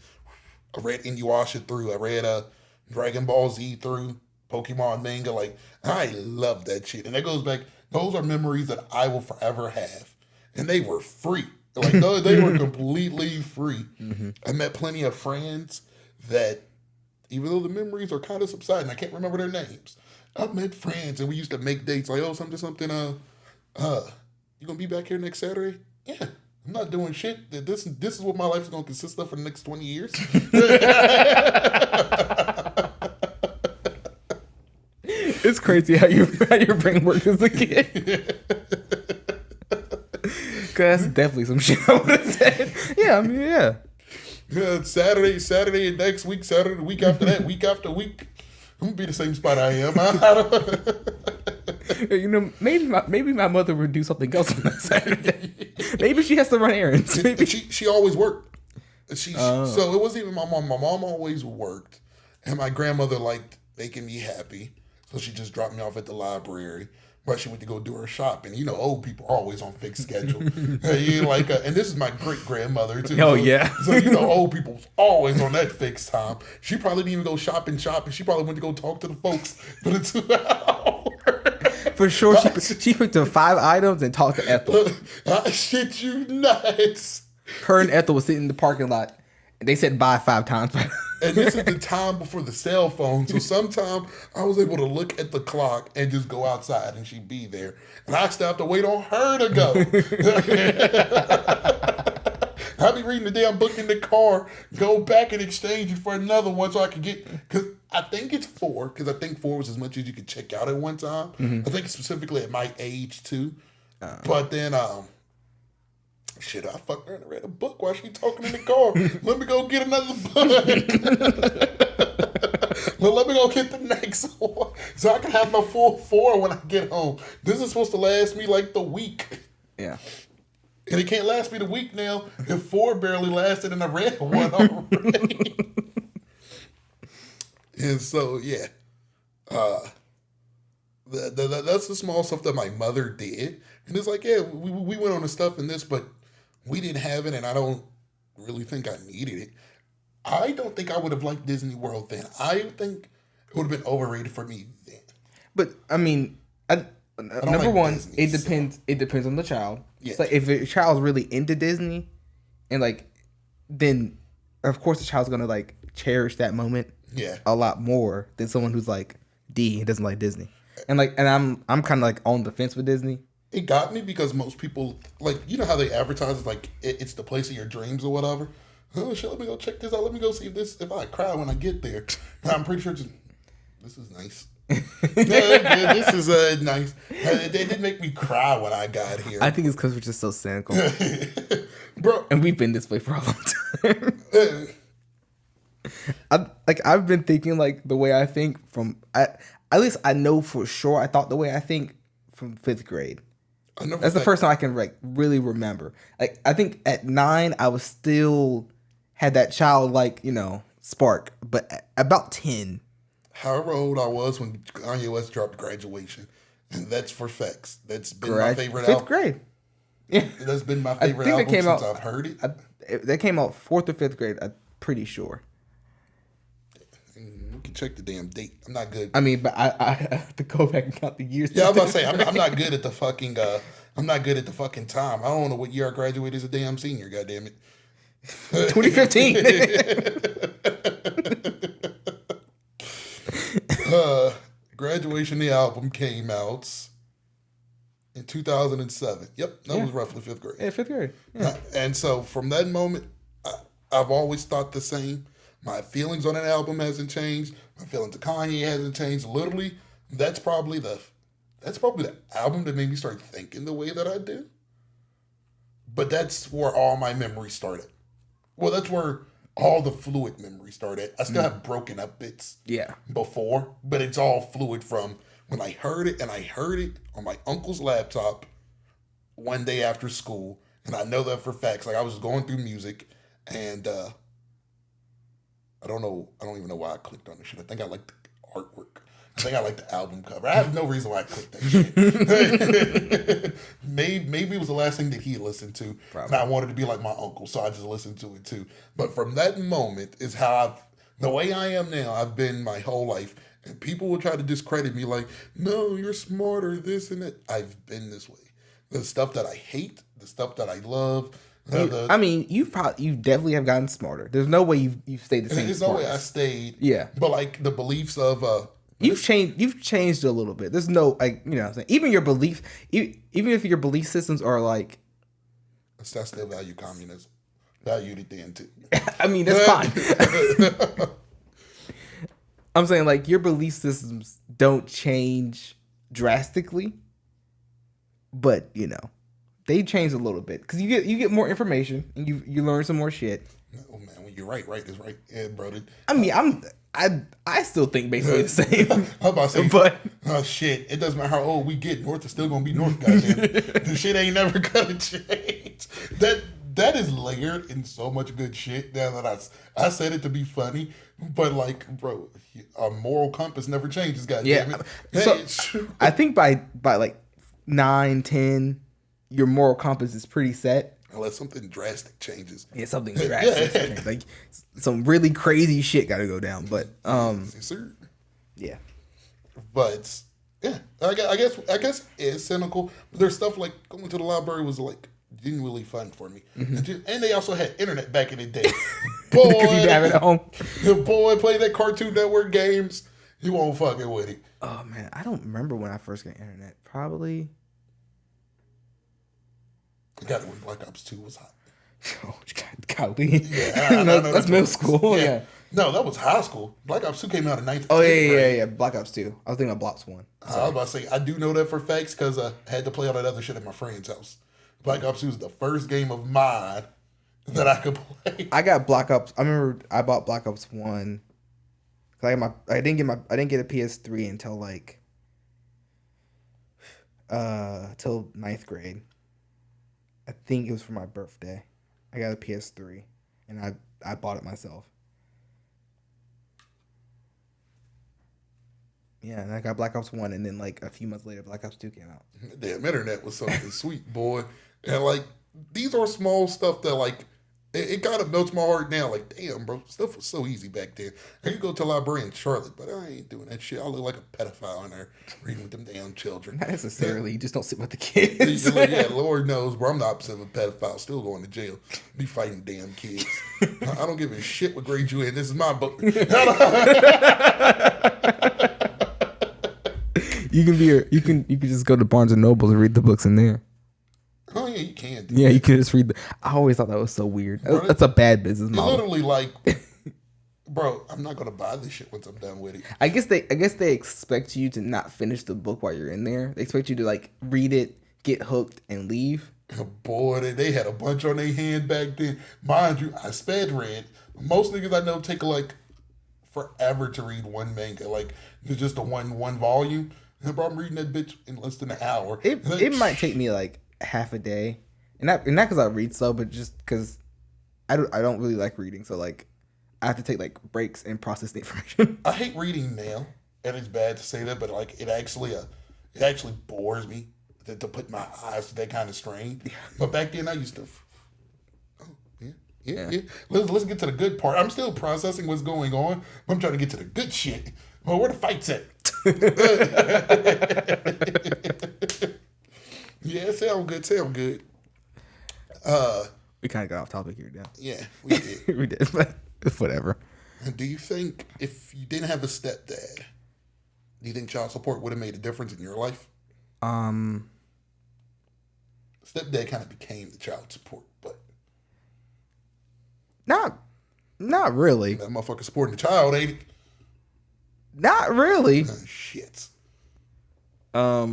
Inuyasha through. I read Dragon Ball Z through. Pokemon manga. Like I love that shit. And that goes back. Those are memories that I will forever have. And they were free. Like they were completely free. Mm-hmm. I met plenty of friends that, even though the memories are kind of subsiding, I can't remember their names. I've met friends and we used to make dates like, oh, something. You gonna be back here next Saturday? Yeah. I'm not doing shit. This is what my life is gonna consist of for the next 20 years. It's crazy how your brain works as a kid. Cause that's definitely some shit I would have said. Yeah, I mean, yeah. Yeah, Saturday, and next week, Saturday, the week after that, week after week. I'm gonna be the same spot I am. You know, maybe my mother would do something else on that Saturday. Maybe she has to run errands. Maybe she always worked. So it wasn't even my mom. My mom always worked, and my grandmother liked making me happy. So she just dropped me off at the library. But she went to go do her shopping. You know, old people are always on fixed schedule. And this is my great grandmother too. Oh yeah. So you know, old people's always on that fixed time. She probably didn't even go shopping. She probably went to go talk to the folks for the 2 hours. For sure, she picked up 5 items and talked to Ethel. I shit you nuts. Her and Ethel was sitting in the parking lot, and they said bye 5 times. And this is the time before the cell phone. So sometimes I was able to look at the clock and just go outside and she'd be there. And I still have to wait on her to go. I'll be reading the damn book in the car, go back and exchange it for another one so I can get, because I think it's 4, because I think 4 was as much as you could check out at one time. Mm-hmm. I think specifically at my age too. But then, shit, I fucked her and read a book while she talking in the car. Let me go get another book. Well, let me go get the next one so I can have my full 4 when I get home. This is supposed to last me like the week. Yeah. And it can't last me the week now if 4 barely lasted and I read one already. And so, yeah. That's the small stuff that my mother did. And it's like, yeah, we went on the stuff in this, but we didn't have it, and I don't really think I needed it. I don't think I would have liked Disney World then. I think it would have been overrated for me then. But I mean, number like one, Disney, it depends. So. It depends on the child. Yeah. So if a child's really into Disney, and like, then of course the child's gonna like cherish that moment. Yeah. A lot more than someone who's like D and doesn't like Disney. And like, and I'm kind of like on the fence with Disney. It got me because most people, like, you know how they advertise like it's the place of your dreams or whatever. Oh shit, let me go check this out. Let me go see if I cry when I get there. And I'm pretty sure this is nice. This is nice. They didn't make me cry when I got here. I think it's because we're just so cynical, bro. And we've been this way for a long time. I've been thinking like the way I think from at least I know for sure I thought the way I think from 5th grade. That's the first time I can like really remember. Like I think at 9 I was still had that childlike, spark, but at about 10. However old I was when Kanye West dropped Graduation, and that's for facts. That's been my favorite album. 5th grade. Yeah, that's been my favorite album since I've heard it. That came out 4th or 5th grade. I'm pretty sure. can check the damn date. I'm not good. I mean, but I have to go back and count the years. Yeah, I was about to say I'm not good at the fucking. I'm not good at the fucking time. I don't know what year I graduated as a damn senior. God damn it. 2015. Graduation, the album came out in 2007. Yep, that was roughly 5th grade. Yeah, 5th grade. Yeah. And so from that moment, I've always thought the same. My feelings on that album hasn't changed. My feelings to Kanye hasn't changed. Literally, that's probably the album that made me start thinking the way that I do. But that's where all my memories started. Well, that's where all the fluid memories started. I still have broken up bits before, but it's all fluid from when I heard it, and I heard it on my uncle's laptop one day after school. And I know that for facts. Like, I was going through music, and I don't even know why I clicked on this shit. I think I liked the artwork. I think I like the album cover. I have no reason why I clicked that shit. maybe it was the last thing that he listened to. Probably. And I wanted to be like my uncle, so I just listened to it too. But from that moment is how the way I am now, I've been my whole life. And people will try to discredit me like, no, you're smarter, this and that. I've been this way. The stuff that I hate, the stuff that I love. I mean, you definitely have gotten smarter. There's no way you've stayed the same. There's no way I stayed. Yeah. But like the beliefs of You've changed a little bit. There's no, like, you know what I'm saying? Even your belief, even if your belief systems are like, I still value communism. Valued it then too. I mean, that's fine. I'm saying, like, your belief systems don't change drastically, but you know, they change a little bit because you get more information and you learn some more shit. Oh man, when you're right is right, yeah, brother. I mean, I still think basically the same. I was about to say, but shit, it doesn't matter how old we get, North is still gonna be North, goddamn. The shit ain't never gonna change. That is layered in so much good shit. Now that I said it to be funny, but like, bro, a moral compass never changes, goddamn it. So I think by like 9, 10, your moral compass is pretty set. Unless something drastic changes. Yeah, something drastic changes. Like some really crazy shit got to go down. But yes, sir. Yeah. But yeah, I guess it's cynical. But there's stuff like going to the library was like genuinely fun for me. Mm-hmm. And they also had internet back in the day. Boy, because you have it at home. The boy played that Cartoon Network games. You won't fucking with it. Oh man, I don't remember when I first got internet. Probably. I got it when Black Ops 2 was hot. Oh, golly. Yeah, that's middle school. Yeah. No, that was high school. Black Ops 2 came out in 9th. Oh, yeah. Black Ops 2. I was thinking of Black Ops 1. I was about to say, I do know that for facts because I had to play all that other shit at my friend's house. Black Ops 2 was the first game of mine that I could play. I got Black Ops. I remember I bought Black Ops 1. I didn't get a PS3 until like till 9th grade. I think it was for my birthday. I got a PS3 and I bought it myself. Yeah, and I got Black Ops 1 and then like a few months later Black Ops 2 came out. Damn, internet was something sweet, boy. And like these are small stuff that like it kind of melts my heart now. Like, damn, bro, stuff was so easy back then. I could go to a library in Charlotte, but I ain't doing that shit. I look like a pedophile in there reading with them damn children. Not necessarily. You just don't sit with the kids. Yeah, Lord knows, bro. I'm the opposite of a pedophile. Still going to jail. Be fighting damn kids. I don't give a shit what grade you in. This is my book. You can just go to Barnes and Noble and read the books in there. Oh yeah, you can. Yeah, you can just read. I always thought that was so weird. Bro, that's a bad business model. Literally, like, bro, I'm not gonna buy this shit once I'm done with it. I guess they expect you to not finish the book while you're in there. They expect you to like read it, get hooked, and leave. Boy, they had a bunch on their hand back then. Mind you, I sped read. Most niggas I know take like forever to read one manga, like just a one volume. And bro, I'm reading that bitch in less than an hour. It might take me like half a day, and not because I read slow, but just because I don't really like reading. So like I have to take like breaks and process the information. I hate reading now, and it's bad to say that, but like it actually bores me to put my eyes to that kind of strain. But back then I used to, Yeah. Let's get to the good part. I'm still processing what's going on, but I'm trying to get to the good shit. Well, where the fights at? Yeah, sound good. We kind of got off topic here now. Yeah, we did. We did, but whatever. Do you think if you didn't have a stepdad, do you think child support would have made a difference in your life? Stepdad kind of became the child support, but not really. that motherfucker supporting the child, ain't it? Not really. Shit. I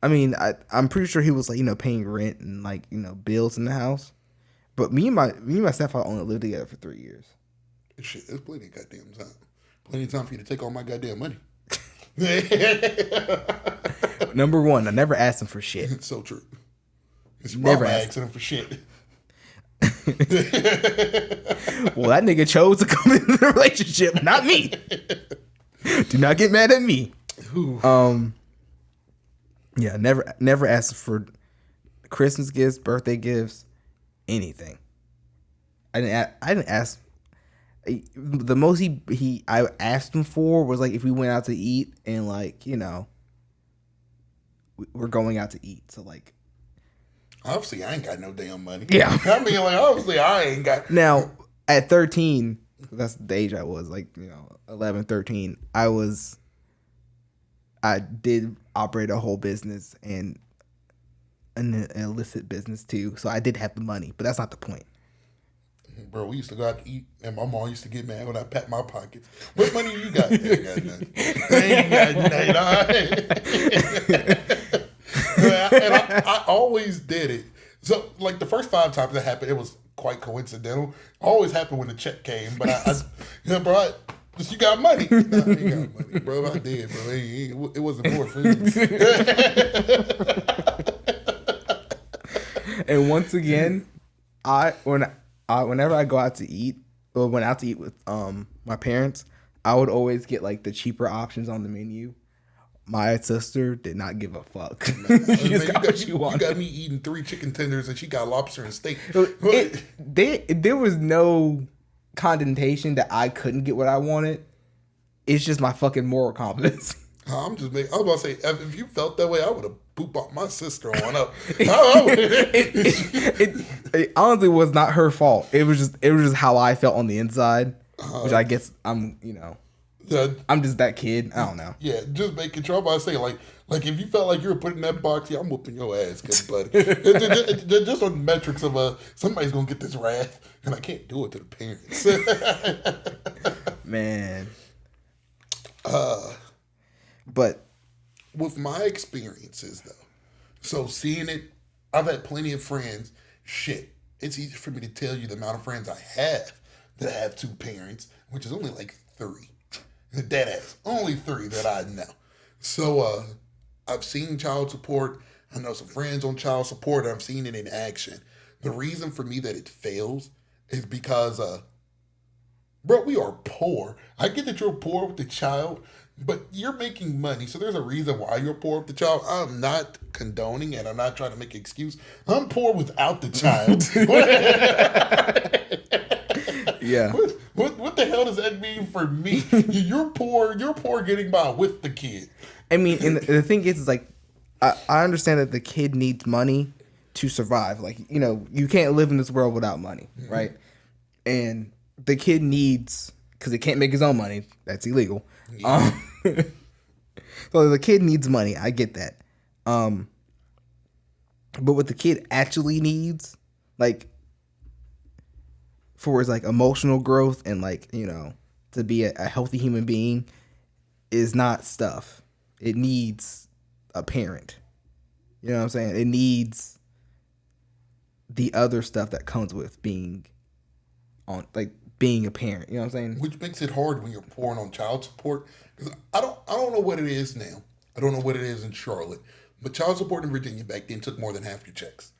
mean, I'm pretty sure he was like, paying rent and like, bills in the house. But me and my stepfather only lived together for 3 years. Shit, there's plenty of goddamn time. Plenty of time for you to take all my goddamn money. Number one, I never asked him for shit. It's so true. It's Never never asked. asking him for shit. Well, that nigga chose to come into the relationship, not me. Do not get mad at me. Yeah, never asked for Christmas gifts, birthday gifts, anything. I didn't ask. The most I asked him for was like if we went out to eat and like we're going out to eat. So like, obviously I ain't got no damn money. Yeah. I mean, like, obviously I ain't got. Now at 13, that's the age I was, like 11, 13. I did operate a whole business and an illicit business too. So I did have the money, but that's not the point. Bro, we used to go out to eat, and my mom used to get mad when I pat my pockets. What money you got? I ain't got nothing. And I always did it. So, like, the first 5 times that happened, it was quite coincidental. Always happened when the check came, but bro, you got money. No, I ain't got money, bro. I did, bro. It wasn't for food. And once again, whenever I go out to eat, or went out to eat with my parents, I would always get like the cheaper options on the menu. My sister did not give a fuck. She just got what she wanted. You got me eating 3 chicken tenders, and she got lobster and steak. There was no condemnation that I couldn't get what I wanted. It's just my fucking moral compass. I was about to say, if you felt that way, I would have pooped off my sister on up. It honestly was not her fault. It was just how I felt on the inside, which I guess I'm just that kid. I don't know. Yeah, just making sure. I'm about to say, like if you felt like you were put in that box, yeah, I'm whooping your ass, good buddy. Just on the metrics of somebody's gonna get this wrath, and I can't do it to the parents. Man. But with my experiences though, so seeing it, I've had plenty of friends. Shit, it's easy for me to tell you the amount of friends I have that have 2 parents, which is only like 3. Dead ass, only 3 that I know. So I've seen child support. I know some friends on child support. I've seen it in action. The reason for me that it fails is because, bro, we are poor. I get that you're poor with the child, but you're making money, so there's a reason why you're poor with the child. I'm not condoning, and I'm not trying to make an excuse. I'm poor without the child. yeah. What the hell does that mean for me? You're poor getting by with the kid. I mean, and the thing is like, I understand that the kid needs money to survive. Like, you can't live in this world without money, right? And the kid needs, because he can't make his own money. That's illegal. Yeah. So the kid needs money. I get that. But what the kid actually needs, like, for his like emotional growth and like, to be a healthy human being, is not stuff. It needs a parent. You know what I'm saying? It needs the other stuff that comes with being a parent. You know what I'm saying? Which makes it hard when you're pouring on child support. Because I don't know what it is now. I don't know what it is in Charlotte. But child support in Virginia back then took more than half your checks.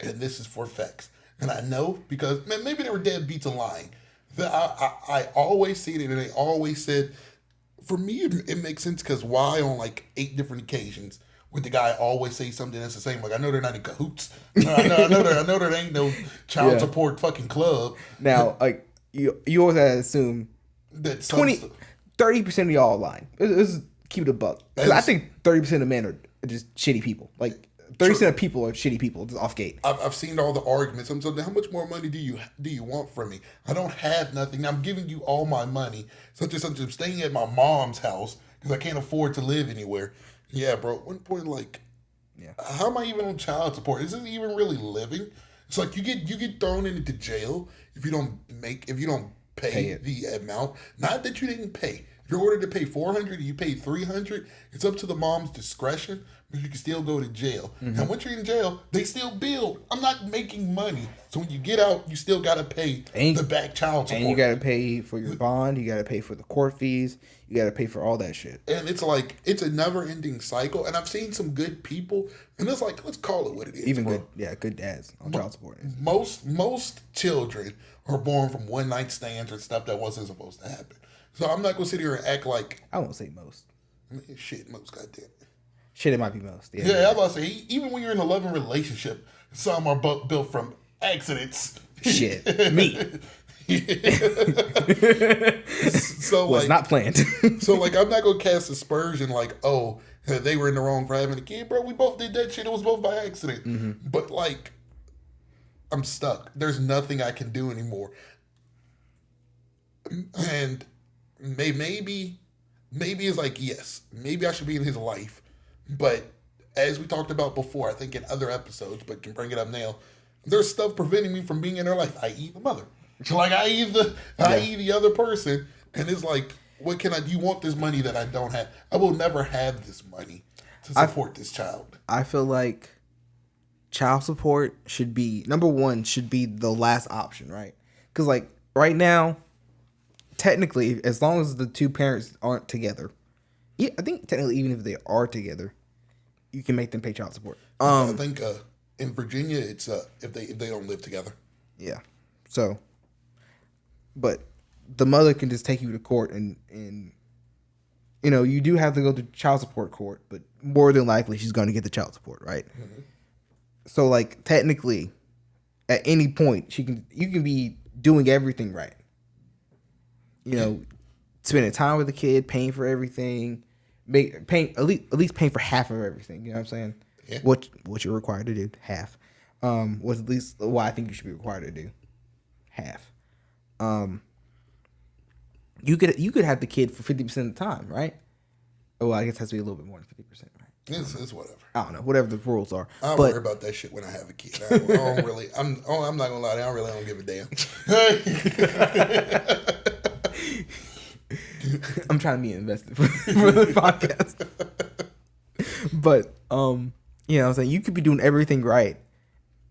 And this is for facts. And I know because maybe they were deadbeats and lying. I always seen it, and they always said, for me, it makes sense because why on like 8 different occasions with the guy always say something that's the same. Like, I know they're not in cahoots. I know there ain't no child support fucking club. Now, like you always have to assume That 30% of y'all are lying. Let's keep it a buck. Because I think 30% of men are just shitty people. Like 30% of people are shitty people, just off gate. I've seen all the arguments. I'm saying, how much more money do you want from me? I don't have nothing. I'm giving you all my money. Such and such. I'm staying at my mom's house because I can't afford to live anywhere. Yeah, bro. At one point, like, how am I even on child support? Is this even really living? It's like you get thrown into jail if you don't pay the amount. Not that you didn't pay. If you're ordered to pay $400 and you pay $300, it's up to the mom's discretion, but you can still go to jail. Mm-hmm. And once you're in jail, they still bill. I'm not making money. So when you get out, you still got to pay the back child support. And you got to pay for your bond. You got to pay for the court fees. You got to pay for all that shit. And it's like, it's a never-ending cycle. And I've seen some good people, and it's like, let's call it what it is. Even bro. good dads on child support. Most children are born from one-night stands or stuff that wasn't supposed to happen. So I'm not going to sit here and act like... I won't say most. I mean, shit, most, goddamn it. Shit, it might be most. Yeah, I'm about to say, even when you're in a loving relationship, some are built from accidents. Shit, me. So was like, not planned. So like, I'm not gonna cast aspersion like, oh, they were in the wrong for having a kid, bro. We both did that shit. It was both by accident. Mm-hmm. But like, I'm stuck. There's nothing I can do anymore. And maybe it's like, yes, maybe I should be in his life. But as we talked about before, I think in other episodes, but can bring it up now, there's stuff preventing me from being in their life, i.e. the mother. Like, i.e. the other person. And it's like, what can I do? You want this money that I don't have. I will never have this money to support this child. I feel like child support should be, number one, should be the last option, right? Because like right now, technically, as long as the two parents aren't together, yeah, I think technically even if they are together, you can make them pay child support. I think in Virginia, it's if they don't live together. Yeah. So, but the mother can just take you to court and you know, you do have to go to child support court, but more than likely she's going to get the child support, right? Mm-hmm. So like technically at any point you can be doing everything right. You know, spending time with the kid, paying for everything, paying at least paying for half of everything, you know what I'm saying? Yeah. What you're required to do, half. Was at least what I think you should be required to do. Half. You could have the kid for 50% of the time, right? Oh, well, I guess it has to be a little bit more than 50%, right? It's whatever. I don't know, whatever the rules are. I don't worry about that shit when I have a kid. I don't really. I'm not gonna lie. I really don't give a damn. I'm trying to be invested for the podcast. But you know what I'm saying, you could be doing everything right,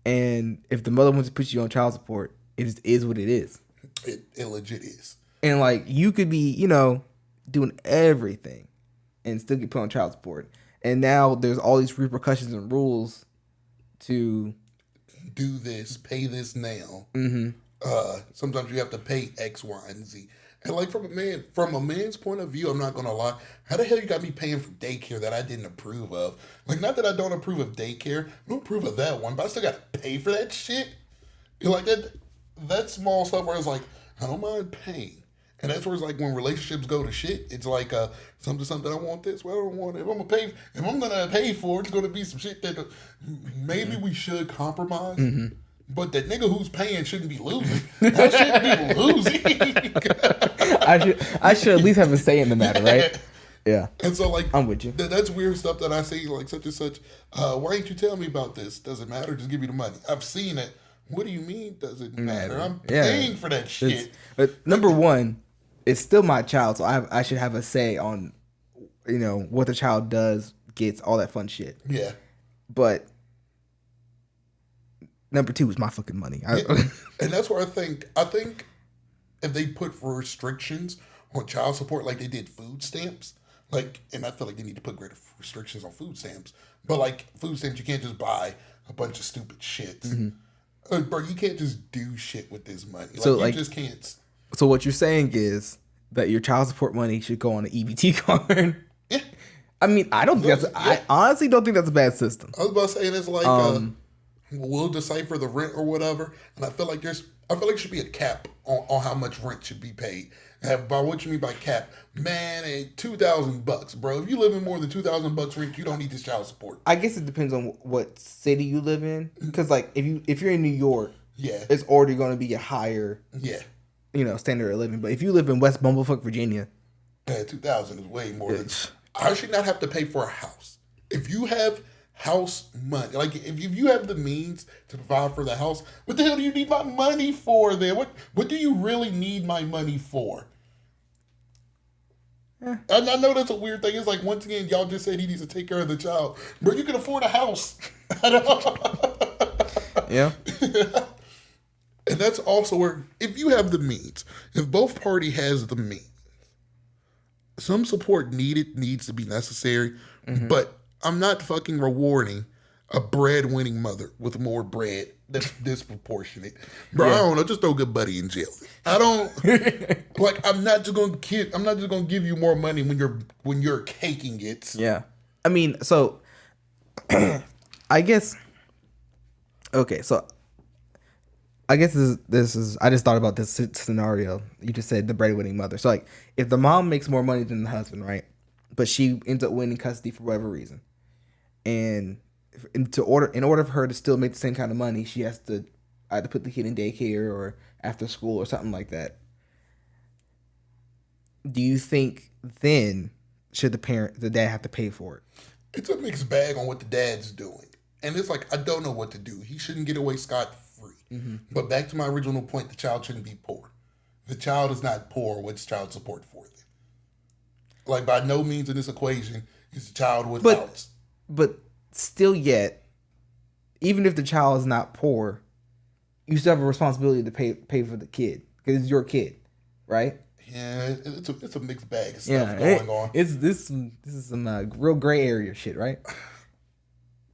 and if the mother wants to put you on child support, it just is what it is. It legit is. And like you could be, you know, doing everything and still get put on child support. And now there's all these repercussions and rules to do this, pay this now. Mm-hmm. Sometimes you have to pay X, Y, and Z. And like from a man's point of view, I'm not gonna lie. How the hell you got me paying for daycare that I didn't approve of? Like, not that I don't approve of daycare, I don't approve of that one, but I still gotta pay for that shit. You're like that small stuff where it's like, I don't mind paying. And that's where it's like when relationships go to shit, it's like something I want this, well I don't want it. If I'm gonna pay for it, it's gonna be some shit that maybe we should compromise. Mm-hmm. But that nigga who's paying shouldn't be losing. That shouldn't be losing. I should at least have a say in the matter, right? Yeah. And so like I'm with you. That's weird stuff that I say, like such and such. Why ain't you tell me about this? Does it matter? Just give me the money. I've seen it. What do you mean? Does it matter? I'm paying for that shit. But number one, it's still my child, so I should have a say on, you know, what the child does, gets, all that fun shit. Yeah. But number two is my fucking money. And that's where I think if they put restrictions on child support like they did food stamps, like, and I feel like they need to put greater restrictions on food stamps. But like food stamps, you can't just buy a bunch of stupid shit. Mm-hmm. Bro, you can't just do shit with this money. So you just can't. So what you're saying is that your child support money should go on an EBT card. Yeah. I mean, I don't think that's. I honestly don't think that's a bad system. I was about to say it's like we'll decipher the rent or whatever, and I feel like there should be a cap on how much rent should be paid. And by what you mean by cap, man, $2,000, bro. If you live in more than $2,000 rent, you don't need this child support. I guess it depends on what city you live in, because like if you're in New York, yeah, it's already going to be a higher, standard of living. But if you live in West Bumblefuck, Virginia, yeah, 2,000 is way more than. I should not have to pay for a house. If you have house money, like if you have the means to provide for the house, what the hell do you need my money for then? What do you really need my money for? And I know that's a weird thing. It's like, once again, y'all just said he needs to take care of the child. Bro, you can afford a house. Yeah. And that's also where, if you have the means, if both party has the means, some support needs to be necessary, but I'm not fucking rewarding a breadwinning mother with more bread that's disproportionate. Bro, I don't know, just throw good buddy in jail. I don't like. I'm not just gonna give you more money when you're caking it. Yeah, I mean, so I guess. Okay, so I guess this is. I just thought about this scenario. You just said the breadwinning mother. So like, if the mom makes more money than the husband, right? But she ends up winning custody for whatever reason, and in order for her to still make the same kind of money, she has to either put the kid in daycare or after school or something like that. Do you think then should the dad have to pay for it? It's a mixed bag on what the dad's doing, and it's like, I don't know what to do. He shouldn't get away scot-free. But back to my original point, the child shouldn't be poor. The child is not poor. What's child support for them? Like, by no means in this equation is the child without. But still yet, even if the child is not poor, you still have a responsibility to pay for the kid, because it's your kid, right? Yeah, it's a mixed bag of stuff going on. This is some real gray area shit, right?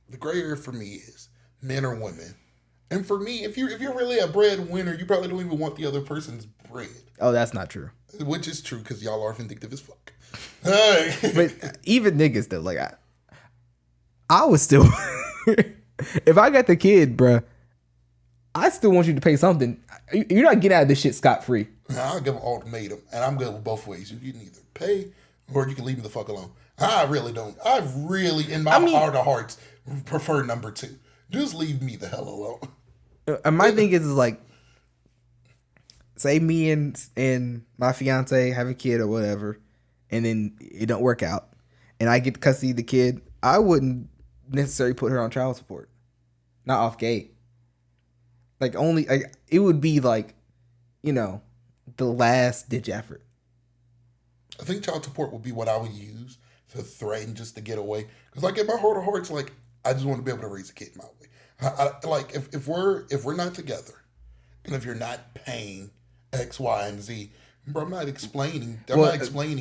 The gray area for me is men or women. And for me, if you're really a breadwinner, you probably don't even want the other person's bread. Oh, that's not true. Which is true, because y'all are vindictive as fuck. But even niggas though, like I would still, if I got the kid, bruh, I still want you to pay something. You're not getting out of this shit scot-free. I'll give an ultimatum, and I'm good with both ways. You can either pay, or you can leave me the fuck alone. I really don't. I really, in my heart of hearts, prefer number two. Just leave me the hell alone. And my thing is like, say me and my fiance have a kid or whatever, and then it don't work out, and I get custody of the kid, I wouldn't necessarily put her on child support. Not off gate. Like, it would be like, the last ditch effort. I think child support would be what I would use to threaten just to get away. Because like, in my heart of hearts, like, I just want to be able to raise a kid my way. Like, if we're not together, and if you're not paying X, Y, and Z, bro, I'm not explaining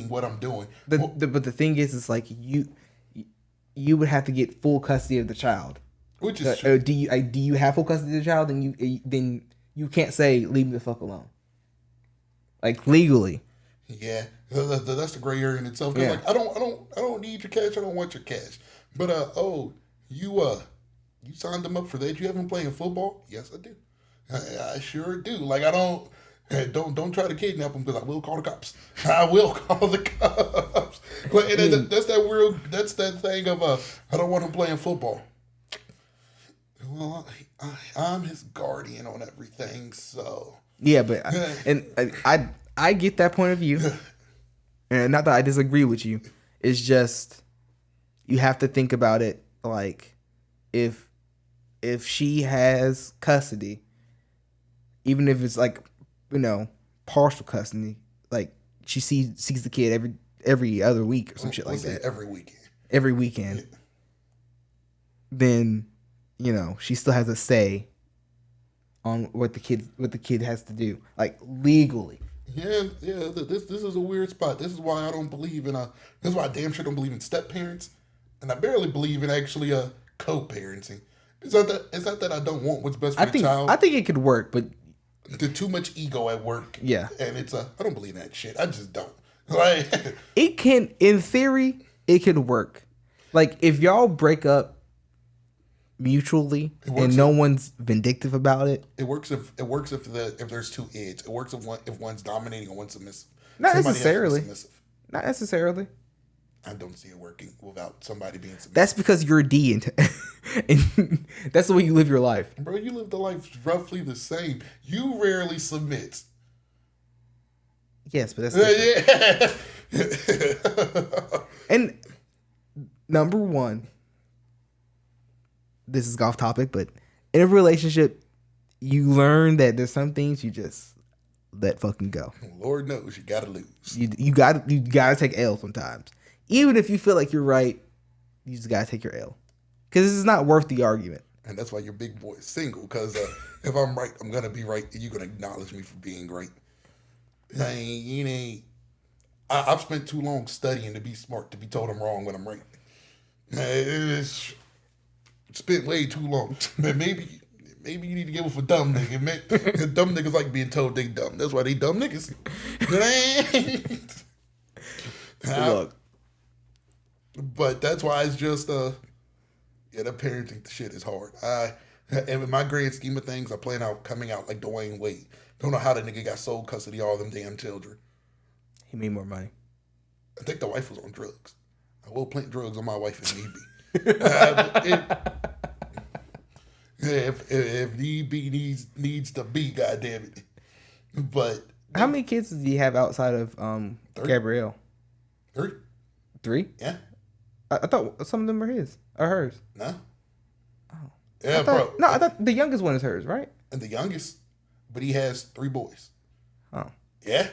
what I'm doing. But the thing is, it's like you would have to get full custody of the child. Which is true. Do you have full custody of the child? Then you can't say leave me the fuck alone. Like, legally. Yeah, that's the gray area in itself. Yeah. Like, I don't need your cash. I don't want your cash. But you signed them up for that. You have them playing football? Yes, I do. I sure do. Like, I don't try to kidnap them, because I will call the cops. I will call the cops. But that's that thing of I don't want him playing football. Well, I'm his guardian on everything, so yeah. But I get that point of view, and not that I disagree with you. It's just you have to think about it like, if she has custody, even if it's like, partial custody, like she sees the kid every other week or some shit like that. Every weekend. Yeah. Then, she still has a say on what the kid has to do, like, legally. Yeah. This is a weird spot. This is why I don't believe in this is why I damn sure don't believe in step parents, and I barely believe in actually co-parenting. It's not that I don't want what's best for the child. I think it could work, but there's too much ego at work. Yeah, and I don't believe in that shit. I just don't. Like, it can, in theory, it could work. Like if y'all break up mutually and no one's vindictive about it. It works if there's two ends. It works if one's dominating and one's submissive. Not Somebody necessarily. has to be submissive. Not necessarily. I don't see it working without somebody being submissive. That's because you're a D, and that's the way you live your life. Bro, you live the life roughly the same. You rarely submit. Yes, but that's different. And number one, this is off topic, but in a relationship, you learn that there's some things you just let fucking go. Lord knows you gotta lose. You gotta take L sometimes. Even if you feel like you're right, you just gotta take your L. Because this is not worth the argument. And that's why your big boy is single. Because if I'm right, I'm gonna be right, and you're gonna acknowledge me for being right. I've spent too long studying to be smart to be told I'm wrong when I'm right. It's spent way too long. Man, maybe you need to give up a dumb nigga. Man, dumb niggas like being told they dumb. That's why they dumb niggas. Look. But that's why it's just the parenting shit is hard. And in my grand scheme of things, I plan out coming out like Dwayne Wade. Don't know how the nigga got sole custody of all them damn children. He made more money. I think the wife was on drugs. I will plant drugs on my wife if need be. If need be needs to be, goddamn it. But how many kids does he have outside of Gabrielle? 3? Yeah. I thought some of them were his or hers. No. Oh. Yeah, bro. No, I thought the youngest one is hers, right? And the youngest, but he has 3 boys. Oh. Yeah.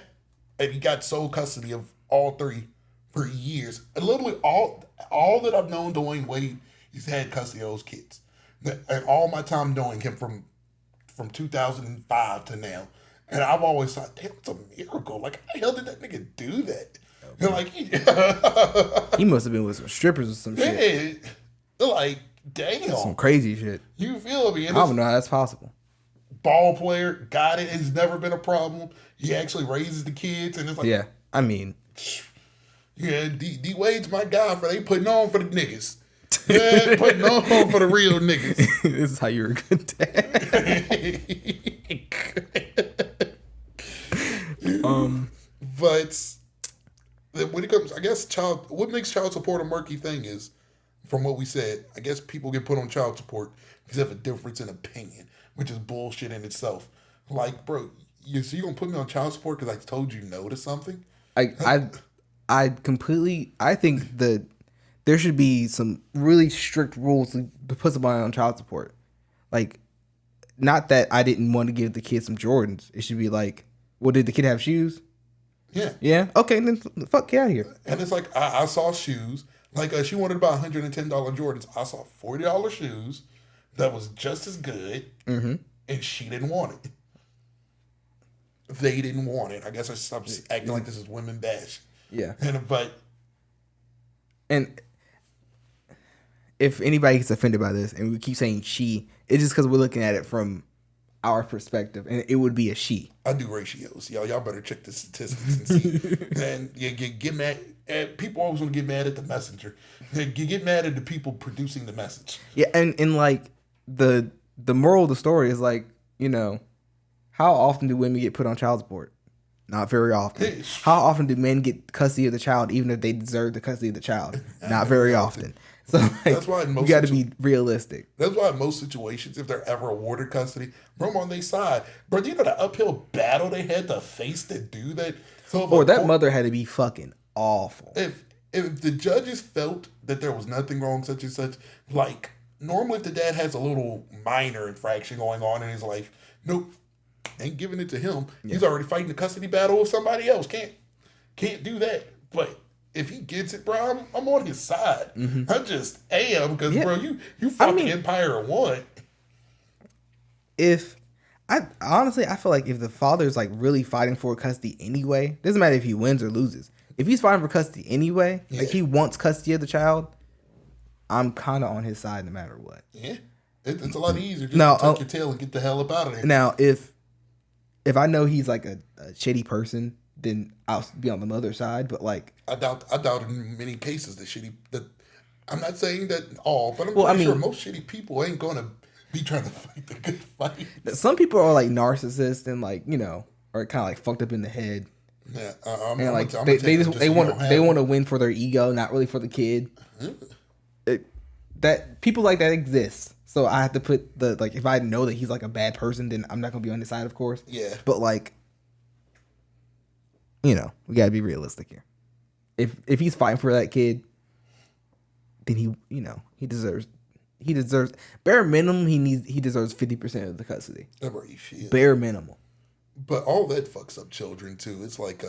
And he got sole custody of all 3 for years. And literally all that I've known Dwayne Wade, he's had custody of those kids. And all my time knowing him from 2005 to now. And I've always thought, damn, it's a miracle. Like, how the hell did that nigga do that? And like, he must have been with some strippers or some shit. Like, damn. Some crazy shit. You feel me? I don't know how that's possible. Ball player, got it. It's never been a problem. He actually raises the kids. And it's like, yeah, I mean. Yeah, D Wade's my guy for they putting on for the niggas. Yeah, putting on for the real niggas. This is how you're a good dad. But when it comes, I guess what makes child support a murky thing is, from what we said, I guess people get put on child support because they have a difference in opinion, which is bullshit in itself. Like, bro, you gonna put me on child support because I told you no to something? I think that there should be some really strict rules to put somebody on child support. Like, not that I didn't want to give the kid some Jordans. It should be like, well, did the kid have shoes? Yeah. Yeah? Okay, then fuck, get out of here. And it's like, I saw shoes. Like, she wanted to buy $110 Jordans. I saw $40 shoes that was just as good, and she didn't want it. They didn't want it. I guess I stopped acting like this is women bash. Yeah. And if anybody gets offended by this, and we keep saying she, it's just because we're looking at it from our perspective, and it would be a she. I do ratios. Y'all better check the statistics and see. And you get mad. People always want to get mad at the messenger. You get mad at the people producing the message. Yeah, and like the moral of the story is like, how often do women get put on child support? Not very often. How often do men get custody of the child, even if they deserve the custody of the child? Not very often. So like, that's why you got to be realistic. That's why in most situations, if they're ever awarded custody, bro, I'm on their side. Bro, do you know the uphill battle they had to face to do that? So that mother had to be fucking awful. If the judges felt that there was nothing wrong, such and such, like normally if the dad has a little minor infraction going on in his life, nope, ain't giving it to him. Yeah. He's already fighting the custody battle with somebody else. Can't do that. But if he gets it, bro, I'm on his side. I just am because, bro, you fucking Empire won. I feel like if the father's like really fighting for custody anyway, doesn't matter if he wins or loses. If he's fighting for custody anyway, like he wants custody of the child, I'm kind of on his side no matter what. Yeah, it's a lot easier just to tuck your tail and get the hell up out of there. Now, if I know he's like a shitty person, then I'll be on the mother's side. But like, I doubt in many cases that I'm not saying that all, but I'm Well, I pretty sure mean- most shitty people ain't gonna be trying to fight the good fight. some people are like narcissists and like, are kind of like fucked up in the head. Yeah, And like they want to win for their ego, not really for the kid. That people like that exist. So I have to put if I know that he's like a bad person, then I'm not gonna be on his side, of course. Yeah. But like, we gotta be realistic here. If he's fighting for that kid, then he deserves bare minimum he deserves 50% of the custody. Bare minimum. But all that fucks up children too. It's like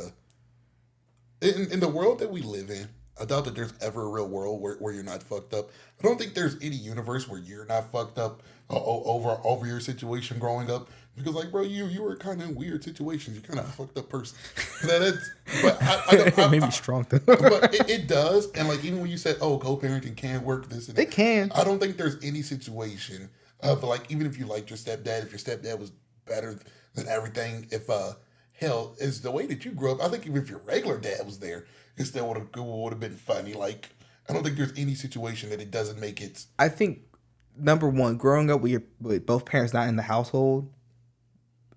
in the world that we live in, I doubt that there's ever a real world where you're not fucked up. I don't think there's any universe where you're not fucked up over your situation growing up. Because like, bro, you were kind of in weird situations. You're kind of a fucked up person. It made me strong though. But it does. And like, even when you said, co-parenting can work, this and that. It can. I don't think there's any situation of like, even if you liked your stepdad, if your stepdad was better than everything, if hell is the way that you grew up, I think even if your regular dad was there, it still would have been funny. Like, I don't think there's any situation that it doesn't make it. I think number one, growing up with both parents not in the household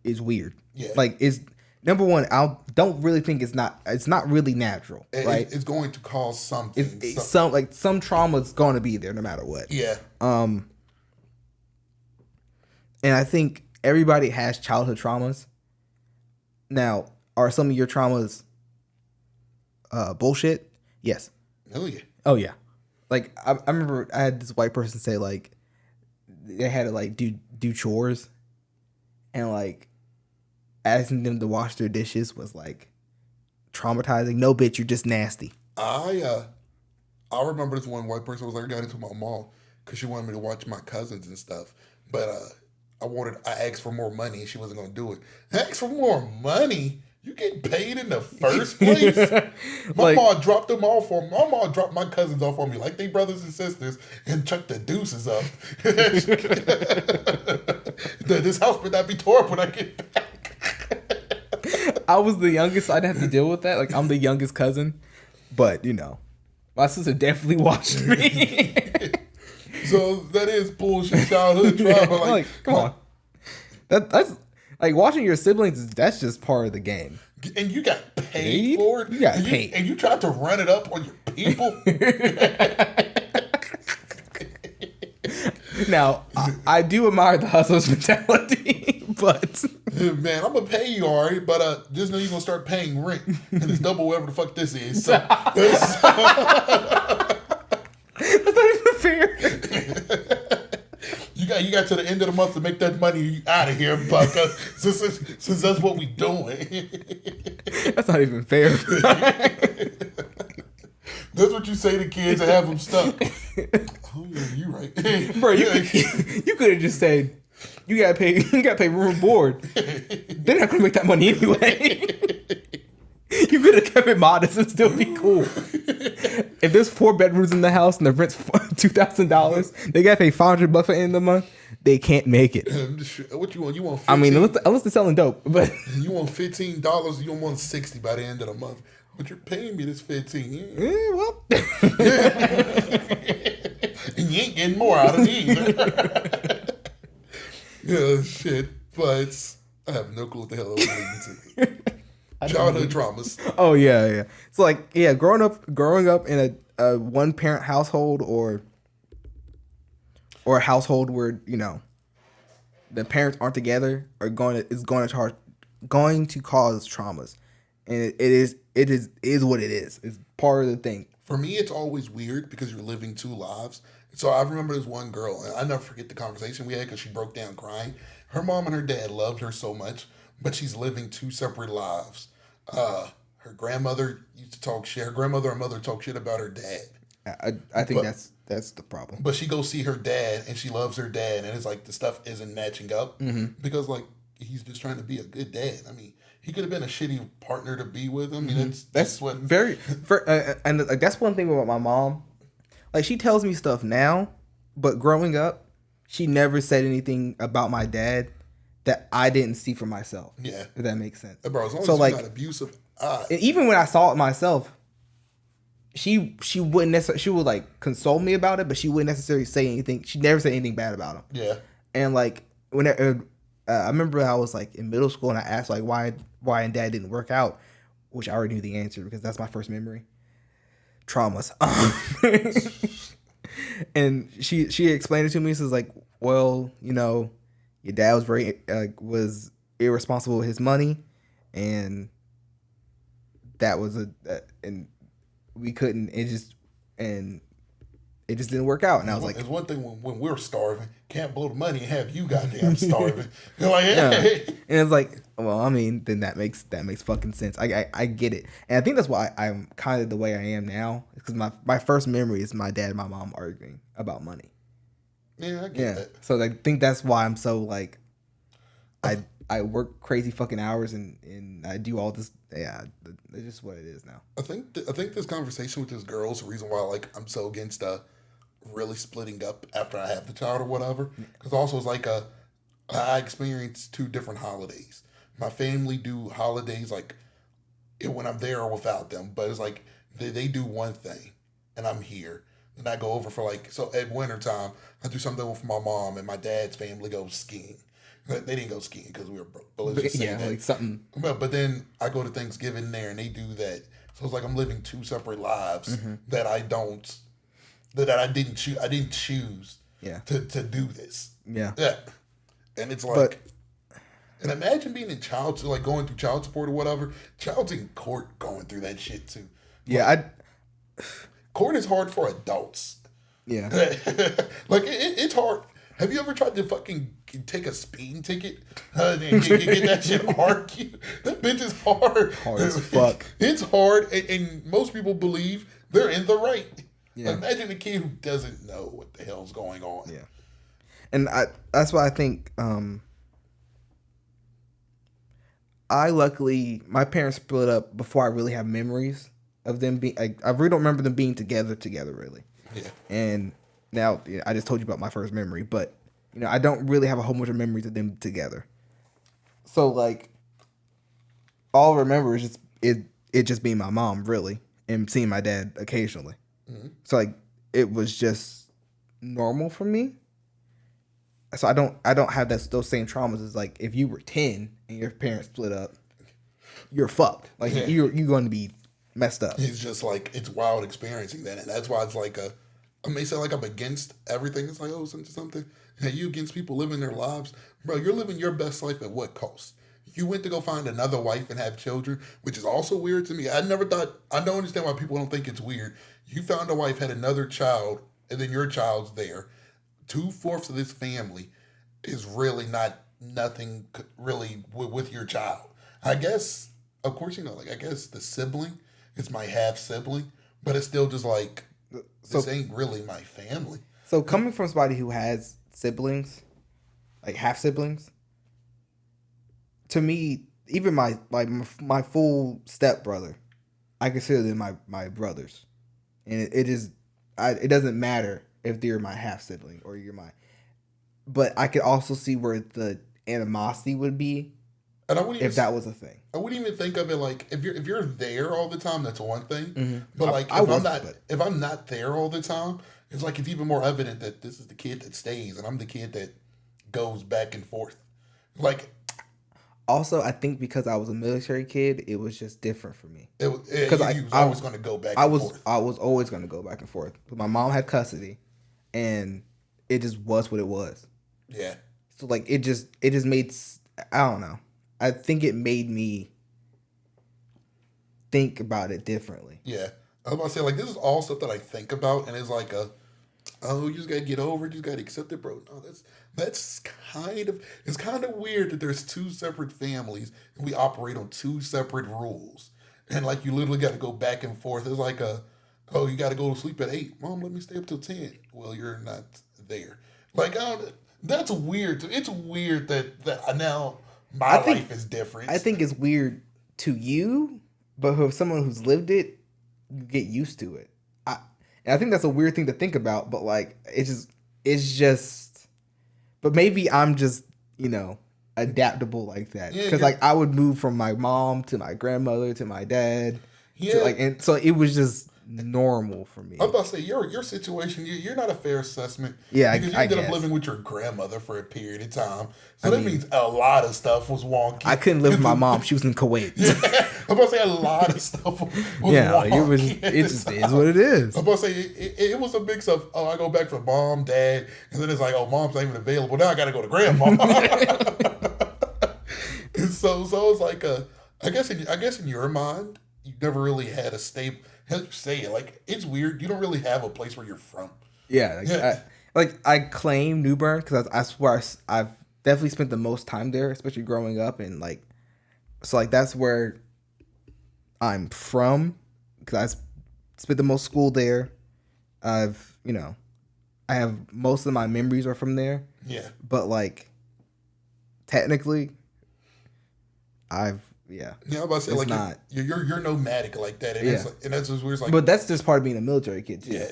is weird. Yeah. Like, is number one, I don't really think it's not really natural, right? It's going to cause something. Some trauma's going to be there no matter what. Yeah. And I think everybody has childhood traumas. Now, are some of your traumas bullshit? Yes. Oh yeah. Oh yeah. Like I remember I had this white person say like they had to like do chores, and like asking them to wash their dishes was like traumatizing. No, bitch, you're just nasty. I remember this one white person was like, I got into my mom because she wanted me to watch my cousins and stuff, but I asked for more money and she wasn't gonna do it. Ask for more money? You get paid in the first place? My mom dropped them off for my mom dropped my cousins off on me like they brothers and sisters and chucked the deuces up. This house would not be torn when I get back. I was the youngest, so I didn't have to deal with that. Like, I'm the youngest cousin, but my sister definitely watched me. So that is bullshit childhood trauma. Like, come on. That's like watching your siblings. That's just part of the game. And you got paid for it. You got paid, and you tried to run it up on your people. Now, I do admire the hustler's mentality, but man, I'm gonna pay you, all right, but just know you're gonna start paying rent, and it's double whatever the fuck this is. So, that's not even fair. You got to the end of the month to make that money out of here, Buck. Since that's what we doing. That's not even fair. That's what you say to kids and have them stuck. Oh yeah, you right, bro. You could have just said you gotta pay room and board. They're not gonna make that money anyway. You could have kept it modest and still be cool. If there's 4 bedrooms in the house and the rent's $2,000, they gotta pay $500 at the end of the month. They can't make it. What you want? You want? 15? I mean, unless they're selling dope, but you want $15. You don't want $60 by the end of the month. But you're paying me this $15. yeah, well, and you ain't getting more out of me either. Yeah, shit. But I have no clue what the hell I was leading to. Childhood traumas. Oh yeah. So like, yeah, growing up in a one parent household or a household where the parents aren't together is going to cause traumas, and it is what it is. It's part of the thing. For me, it's always weird because you're living 2 lives. So I remember this one girl, and I never forget the conversation we had because she broke down crying. Her mom and her dad loved her so much, but she's living 2 separate lives. Her grandmother used to talk shit. Her grandmother and mother talk shit about her dad. I think that's the problem. But she goes see her dad, and she loves her dad, and it's like the stuff isn't matching up because like he's just trying to be a good dad. I mean, he could have been a shitty partner to be with him. I mean, that's what and like, that's one thing about my mom. Like, she tells me stuff now, but growing up, she never said anything about my dad that I didn't see for myself. Yeah, if that makes sense. Bro, as long as you're not abusive And even when I saw it myself, she wouldn't necessarily, she would like console me about it, but she wouldn't necessarily say anything. She never said anything bad about him. Yeah. And like when I remember I was like in middle school and I asked like why and dad didn't work out, which I already knew the answer because that's my first memory. Traumas. And she explained it to me. So it's like, well, you know, your dad was irresponsible with his money, and that was and we couldn't. It just didn't work out. And I was like, it's one thing when we're starving, can't blow the money and have you goddamn starving. You're like, hey. Yeah. And it's like, well, I mean, then that makes fucking sense. I get it, and I think that's why I'm kind of the way I am now. Because my first memory is my dad and my mom arguing about money. Yeah, I get that. So I think that's why I'm so like, I work crazy fucking hours and I do all this. Yeah, it's just what it is now. I think this conversation with this girl is the reason why like I'm so against really splitting up after I have the child or whatever. Because also it's like I experienced 2 different holidays. My family do holidays like when I'm there or without them, but it's like they do one thing and I'm here. And I go over for like, so at wintertime, I do something with my mom and my dad's family goes skiing. They didn't go skiing because we were broke. But let's just say that. Like something. But then I go to Thanksgiving there and they do that. So it's like I'm living 2 separate lives that I didn't choose. I didn't choose to do this. Yeah. Yeah. And it's like, and imagine being in like going through child support or whatever. Child's in court going through that shit too. Yeah. Court is hard for adults. Yeah. Like it's hard. Have you ever tried to fucking take a speeding ticket and get that shit argued? That bitch is hard. Hard as fuck. It's hard, and most people believe they're in the right. Yeah. Imagine a kid who doesn't know what the hell's going on. Yeah. And that's why I think I luckily, my parents split up before I really have memories of them being, I really don't remember them being together really. Yeah. And now I just told you about my first memory, but you know, I don't really have a whole bunch of memories of them together. So like, all I remember is just it just being my mom really, and seeing my dad occasionally. Mm-hmm. So like, it was just normal for me. So I don't have those same traumas as like if you were 10 and your parents split up, you're fucked. Like you're going to be messed up. It's just like, it's wild experiencing that, and that's why it's like I may say like I'm against everything. It's like, oh, something. Are you against people living their lives? Bro, you're living your best life at what cost? You went to go find another wife and have children, which is also weird to me. I don't understand why people don't think it's weird. You found a wife, had another child, and then your child's there. 2/4 of this family is really nothing really with your child. I guess, of course, you know, like I guess the sibling is my half sibling, but it's still just like, this ain't really my family. So coming from somebody who has siblings, like half siblings, to me, even my full stepbrother, I consider them my brothers, and it doesn't matter if they're my half sibling or you're but I could also see where the animosity would be, and if that was a thing. I wouldn't even think of it like if you're there all the time, that's one thing. Mm-hmm. But like if I'm not there all the time, it's like it's even more evident that this is the kid that stays and I'm the kid that goes back and forth. Like, also, I think because I was a military kid, it was just different for me. Because I was always going to go back and forth. I was always going to go back and forth. But my mom had custody, and it just was what it was. Yeah. So like it just made, I don't know. I think it made me think about it differently. Yeah. I was about to say, like, this is all stuff that I think about, and it's like you just gotta get over it, you just gotta accept it, bro. No, it's kind of weird that there's 2 separate families and we operate on 2 separate rules. And like you literally gotta go back and forth. It's like you gotta go to sleep at 8. Mom, let me stay up till 10. Well, you're not there. Like, that's weird. It's weird that now my life is different. I think it's weird to you, but for someone who's lived it, you get used to it. And I think that's a weird thing to think about, but like it's just. But maybe I'm just, you know, adaptable like that. Yeah, Because like I would move from my mom to my grandmother to my dad. Yeah. To, like, and so it was just normal for me. I was about to say your situation. You're not a fair assessment. Yeah, because you I ended up guess. living with your grandmother for a period of time, so that means a lot of stuff was wonky. I couldn't live with my mom. She was in Kuwait. I'm about to say a lot of stuff was Yeah, wonky. it just is what it is. I'm about to say it was a mix of I go back for mom, dad, and then it's like mom's not even available. Now I got to go to grandma. And so it's like I guess in your mind you never really had a stable. How do you say it? Like it's weird. You don't really have a place where you're from. Yeah, I claim New Bern because I swear I've definitely spent the most time there, especially growing up, and like so like that's where I'm from because I spent the most school there. I have most of my memories are from there. Yeah, but like technically, I'm about to say it's like not. You're nomadic like that, and and that's just weird. It's like, But that's just part of being a military kid too. Yeah.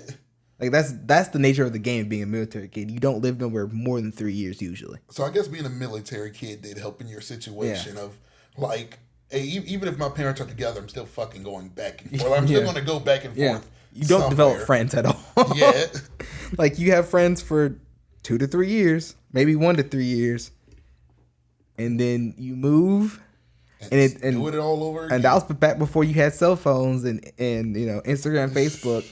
Like that's the nature of the game, being a military kid. You don't live nowhere more than 3 years usually. So I guess being a military kid did help in your situation of like, hey, even if my parents are together, I'm still fucking going back and forth. I'm still going to go back and forth. You don't develop friends at all. Yeah. Like you have friends for 2 to 3 years, maybe 1 to 3 years, and then you move. And do it all over again. And that was back before you had cell phones and Instagram, Facebook.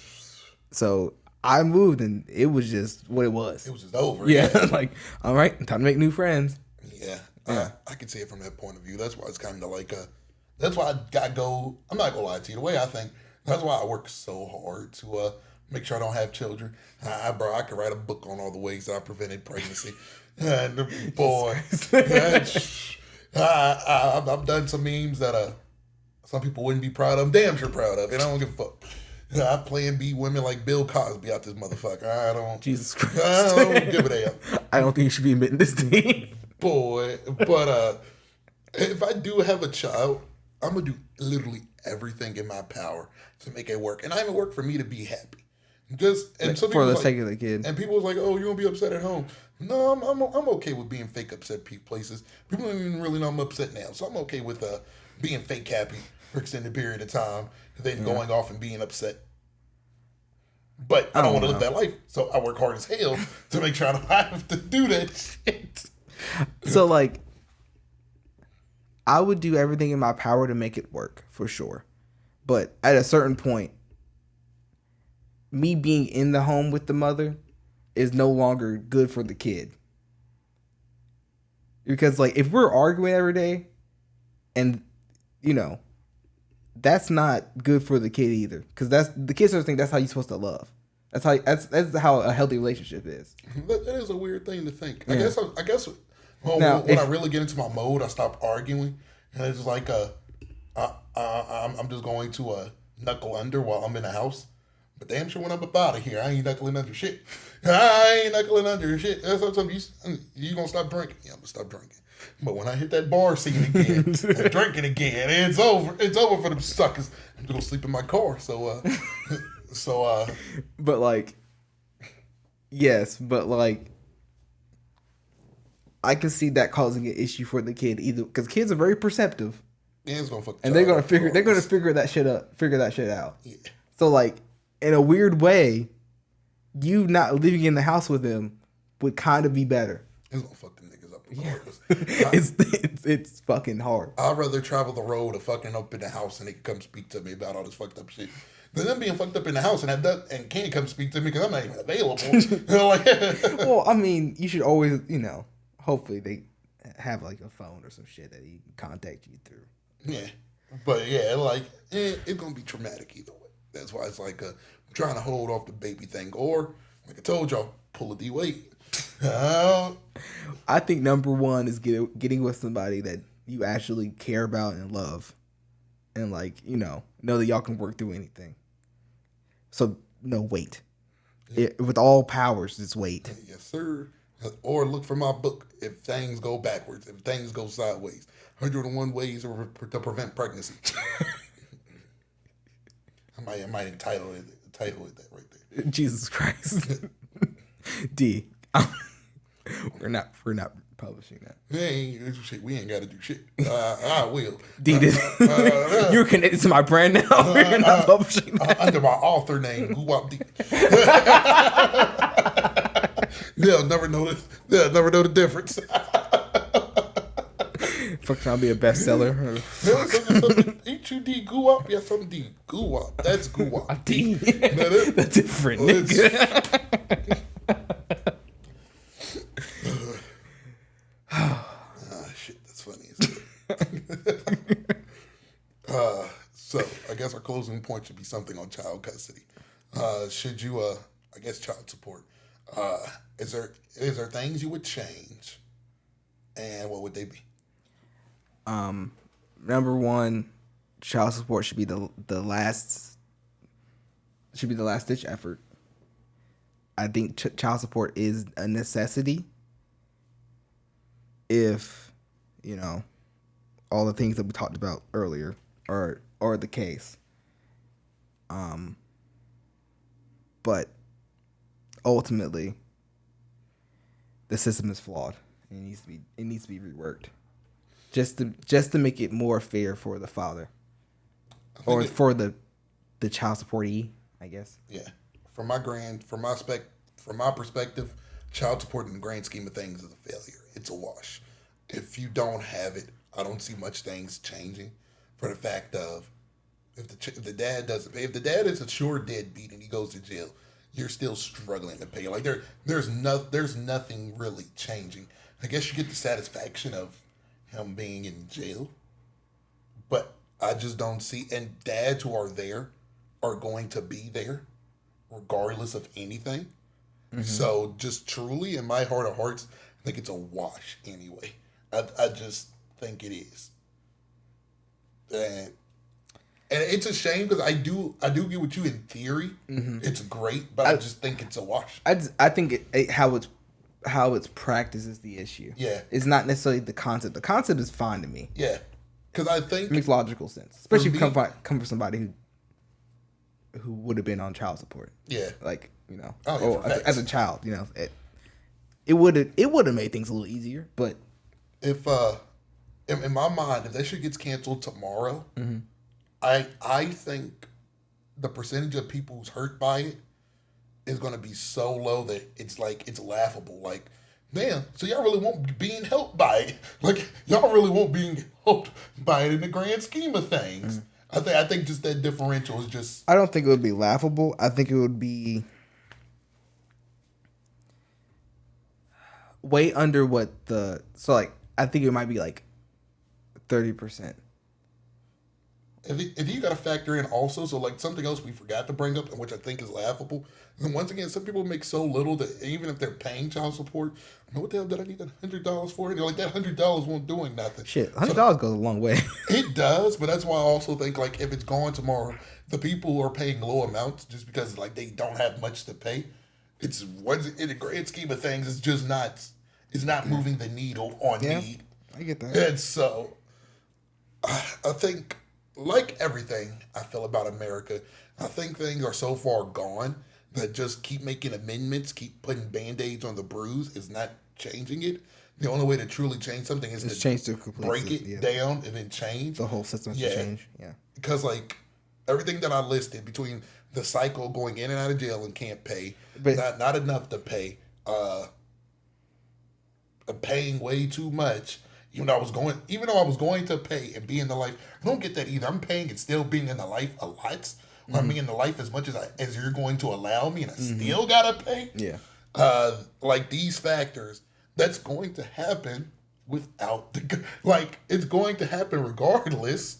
So I moved and it was just what it was. It was just over. Yeah. Like, all right, time to make new friends. Yeah. I can see it from that point of view. That's why it's kind of like that's why I gotta go. I'm not gonna lie to you. The way I think, that's why I work so hard to make sure I don't have children. Bro, I could write a book on all the ways I prevented pregnancy. And boy, I've done some memes that some people wouldn't be proud of. I'm damn sure proud of, and I don't give a fuck. I plan B women like Bill Cosby out this motherfucker. I don't. Jesus Christ. I don't give a damn. I don't think you should be admitting this thing. Boy, but if I do have a child, I'm gonna do literally everything in my power to make it work, and I even work for me to be happy. For the sake of the kid. And people was like, "Oh, you're gonna be upset at home." No, I'm okay with being fake upset places. People don't even really know I'm upset now, so I'm okay with being fake happy for an extended period of time, and then going off and being upset. But I don't want to live that life, so I work hard as hell to make sure I don't have to do that shit. So like, I would do everything in my power to make it work for sure, but at a certain point, me being in the home with the mother is no longer good for the kid. Because like if we're arguing every day and that's not good for the kid either. Because the kids sort of think that's how you're supposed to love. That's how a healthy relationship is. That is a weird thing to think. Yeah. I guess when I really get into my mode, I stop arguing, and it's like I'm just going to knuckle under while I'm in the house. But damn sure when I'm up out of here, I ain't knuckling under shit. I ain't knuckling under shit. That's what you gonna stop drinking? Yeah, I'm gonna stop drinking. But when I hit that bar scene again, and drinking again, it's over. It's over for them suckers. I'm gonna sleep in my car. But like, yes, but like, I can see that causing an issue for the kid either because kids are very perceptive. Yeah, it's gonna fuck. And they're gonna figure that shit out. Yeah. So like, in a weird way, you not living in the house with them would kind of be better. It's gonna fuck them niggas up. It's fucking hard. I'd rather travel the road of fucking up in the house and they can come speak to me about all this fucked up shit than them being fucked up in the house and can't come speak to me because I'm not even available. Well, I mean, you should always, hopefully they have like a phone or some shit that he can contact you through. Yeah, but yeah, like it's gonna be traumatic either way. That's why it's like I'm trying to hold off the baby thing, or like I told y'all, pull a D Wade. I think number one is getting with somebody that you actually care about and love, and like know that y'all can work through anything. So wait. With all powers, just wait. Yes, sir. Or look for my book. If things go backwards, if things go sideways, 101 ways to prevent pregnancy. I might entitle it that right there. Jesus Christ. D. We're not publishing that. We ain't got to do shit. I will. You're connected to my brand now. You're not publishing that. Under my author name, Guwap D. They'll never know the difference. Fuck, trying to be a bestseller. H-U-D Guwap? Yeah, something D. Guwap. That's Guwap D. That's different, nigga. Shit, that's funny as hell. So, I guess our closing point should be something on child custody. Should you, I guess child support. Is there things you would change? And what would they be? Number one, child support should be the last ditch effort. I think child support is a necessity if, all the things that we talked about earlier are the case. But ultimately, the system is flawed. It needs to be reworked. Just to make it more fair for the father, or for the child supportee, I guess. Yeah, from my perspective, child support in the grand scheme of things is a failure. It's a wash. If you don't have it, I don't see much things changing. For the fact of if the dad doesn't pay, if the dad is a sure deadbeat and he goes to jail, you're still struggling to pay. Like there's nothing really changing. I guess you get the satisfaction of him being in jail, but I just don't see. And dads who are there are going to be there, regardless of anything. Mm-hmm. So, just truly, in my heart of hearts, I think it's a wash anyway. I just think it is, and it's a shame because I do get what you in theory. Mm-hmm. It's great, but I just think it's a wash. I think how it's practiced is the issue. Yeah. It's not necessarily the concept. The concept is fine to me. Yeah. Because I think... It makes logical sense. Especially if you come from somebody who would have been on child support. Yeah. Like, as a child, it would have made things a little easier, but... If, in my mind, if that shit gets canceled tomorrow, mm-hmm. I think the percentage of people who's hurt by it is going to be so low that it's laughable. Like, damn, so y'all really won't be being helped by it. Like, y'all really won't being helped by it in the grand scheme of things. Mm-hmm. I think just that differential is just... I don't think it would be laughable. I think it would be way under what the... So, like, I think it might be like 30%. If you got to factor in also, so like something else we forgot to bring up, and which I think is laughable, and once again, some people make so little that even if they're paying child support, what the hell did I need $100 for? They're like, that $100 won't do nothing. Shit, $100 goes a long way. It does, but that's why I also think like if it's gone tomorrow, the people who are paying low amounts just because like they don't have much to pay, it's in the grand scheme of things, it's just not. It's not moving the needle on need. I get that. And so, I think, like everything I feel about America, I think things are so far gone that just keep making amendments, keep putting Band-Aids on the bruise is not changing it. The only way to truly change something is to change the complete break it down and then change. The whole system has to change. Yeah. Because, like, everything that I listed between the cycle going in and out of jail and can't pay, but not enough to pay, paying way too much, even though I was going to pay and be in the life. I don't get that either. I'm paying and still being in the life a lot. Mm-hmm. I'm being in the life as much as you're going to allow me, and I still gotta pay. Yeah. Like these factors, that's going to happen without the it's going to happen regardless,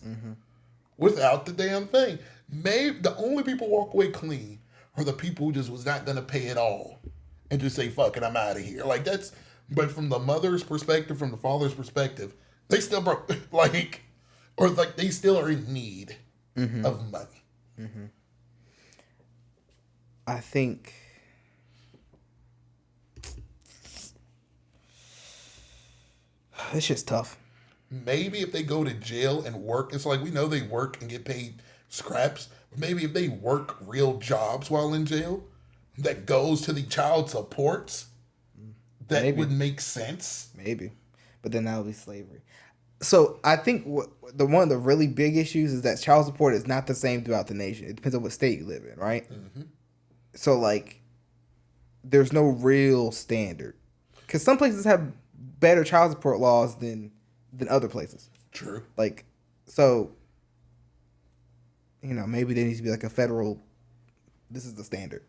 without the damn thing. Maybe the only people walk away clean are the people who just was not gonna pay at all and just say fuck it, I'm out of here. Like that's. But from the mother's perspective, from the father's perspective, they still broke, they still are in need of money. Mm-hmm. I think it's just tough. Maybe if they go to jail and work, it's like we know they work and get paid scraps. But maybe if they work real jobs while in jail, that goes to the child supports. that Maybe. would make sense. Maybe, but then that would be slavery. So I think one of the really big issues is that child support is not the same throughout the nation. It depends on what state you live in, right? Mm-hmm. So like, there's no real standard because some places have better child support laws than other places. True. Like, so maybe there needs to be like a federal. This is the standard.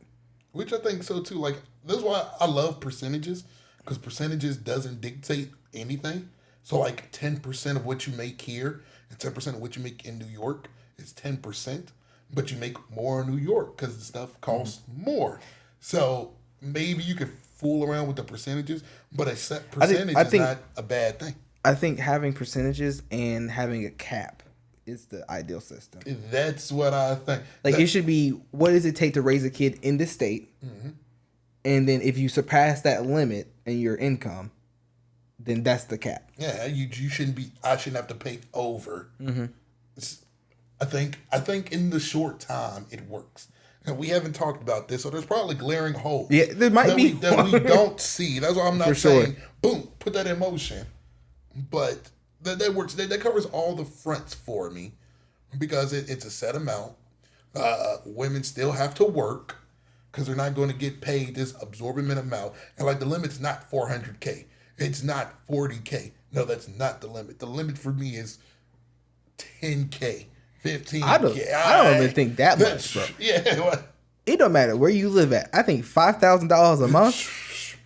Which I think so too. Like, that's why I love percentages, because percentages doesn't dictate anything. So like 10% of what you make here and 10% of what you make in New York is 10%, but you make more in New York because the stuff costs more. So maybe you could fool around with the percentages, but a set percentage is not a bad thing. I think having percentages and having a cap is the ideal system. That's what I think. Like, it should be, what does it take to raise a kid in this state? Mm-hmm. And then if you surpass that limit in your income, then that's the cap. Yeah, you shouldn't be. I shouldn't have to pay over. Mm-hmm. I think in the short time it works. And we haven't talked about this, so there's probably glaring holes. Yeah, there might be that we don't see. That's why I'm not saying boom, put that in motion. But that works. That covers all the fronts for me, because it's a set amount. Women still have to work because they're not going to get paid this absorbent amount. And like, the limit's not $400K. It's not $40K. No, that's not the limit. The limit for me is $10K, $15K. I don't even think that much, bro. Yeah. What? It don't matter where you live at. I think $5,000 a month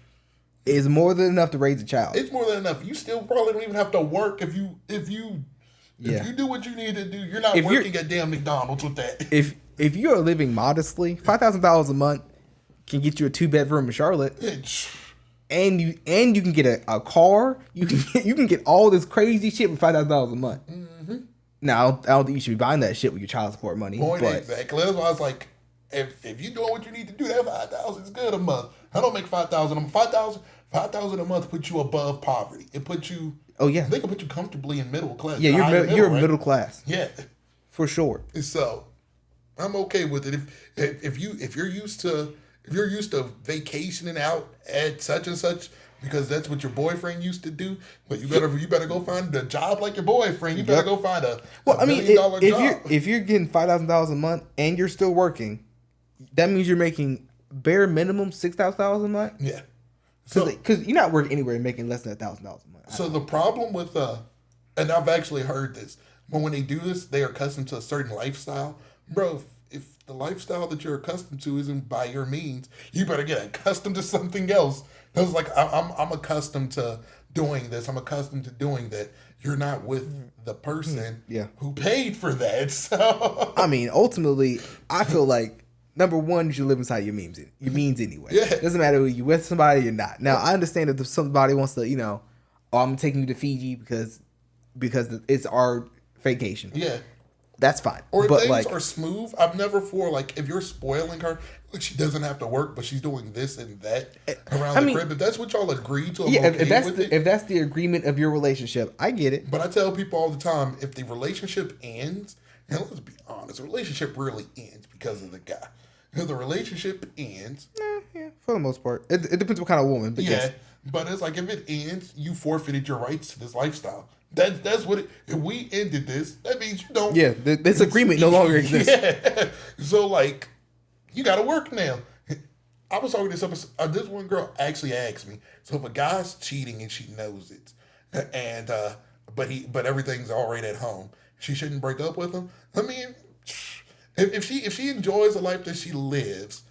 is more than enough to raise a child. It's more than enough. You still probably don't even have to work if you do what you need to do. You're not working at damn McDonald's with that. If you are living modestly, $5,000 a month can get you a 2-bedroom in Charlotte. And you can get a car. You can get all this crazy shit with $5,000 a month. Mm-hmm. Now, I don't think you should be buying that shit with your child support money. Exactly. That's why I was like, if you're doing what you need to do, that $5,000 is good a month. I don't make $5,000. $5,000 a month puts you above poverty. It puts you. Oh yeah. They can put you comfortably in middle class. Yeah, you're middle class. Yeah, for sure. So I'm okay with it. If you're used to vacationing out at such and such because that's what your boyfriend used to do, but you better go find a job like your boyfriend. You better go find a $1 million job. If you're getting $5,000 a month and you're still working, that means you're making bare minimum $6,000 a month. Yeah, because you're not working anywhere making less than $1,000 a month. So the problem with and I've actually heard this, when they do this, they are accustomed to a certain lifestyle, bro. If the lifestyle that you're accustomed to isn't by your means, you better get accustomed to something else. Because like, I'm accustomed to doing this. I'm accustomed to doing that. You're not with the person who paid for that. So I mean, ultimately, I feel like, number one, you should live inside your means anyway. Yeah. It doesn't matter whether you're with somebody or not. Now, I understand that if somebody wants to, I'm taking you to Fiji because it's our vacation. Yeah. That's fine. Or if things are smooth, I'm never for, like, if you're spoiling her, like, she doesn't have to work, but she's doing this and that around the crib. If that's what y'all agree to, if that's the agreement of your relationship, I get it. But I tell people all the time, if the relationship ends, and let's be honest, a relationship rarely ends because of the guy. If the relationship ends, for the most part, it depends what kind of woman. But yes. But it's like, if it ends, you forfeited your rights to this lifestyle. That's what it. If we ended this, that means you don't. Yeah, this agreement no longer exists. Yeah. So like, you got to work now. I was talking to this one girl actually asked me. So if a guy's cheating and she knows it, and but everything's all right at home, she shouldn't break up with him. I mean, if she enjoys the life that she lives,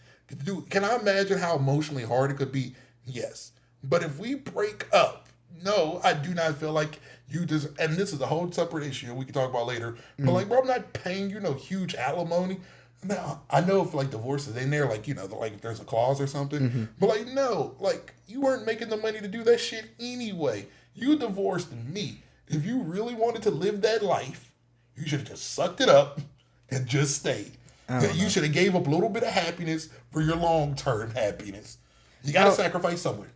can I imagine how emotionally hard it could be? Yes. But if we break up, no, I do not feel like you just, and this is a whole separate issue we can talk about later, but like, bro, I'm not paying you no huge alimony. Now, I know if like divorce is in there, like, like if there's a clause or something, but like, no, like, you weren't making the money to do that shit anyway. You divorced me. If you really wanted to live that life, you should have just sucked it up and just stayed. You should have gave up a little bit of happiness for your long-term happiness. You gotta sacrifice somewhere.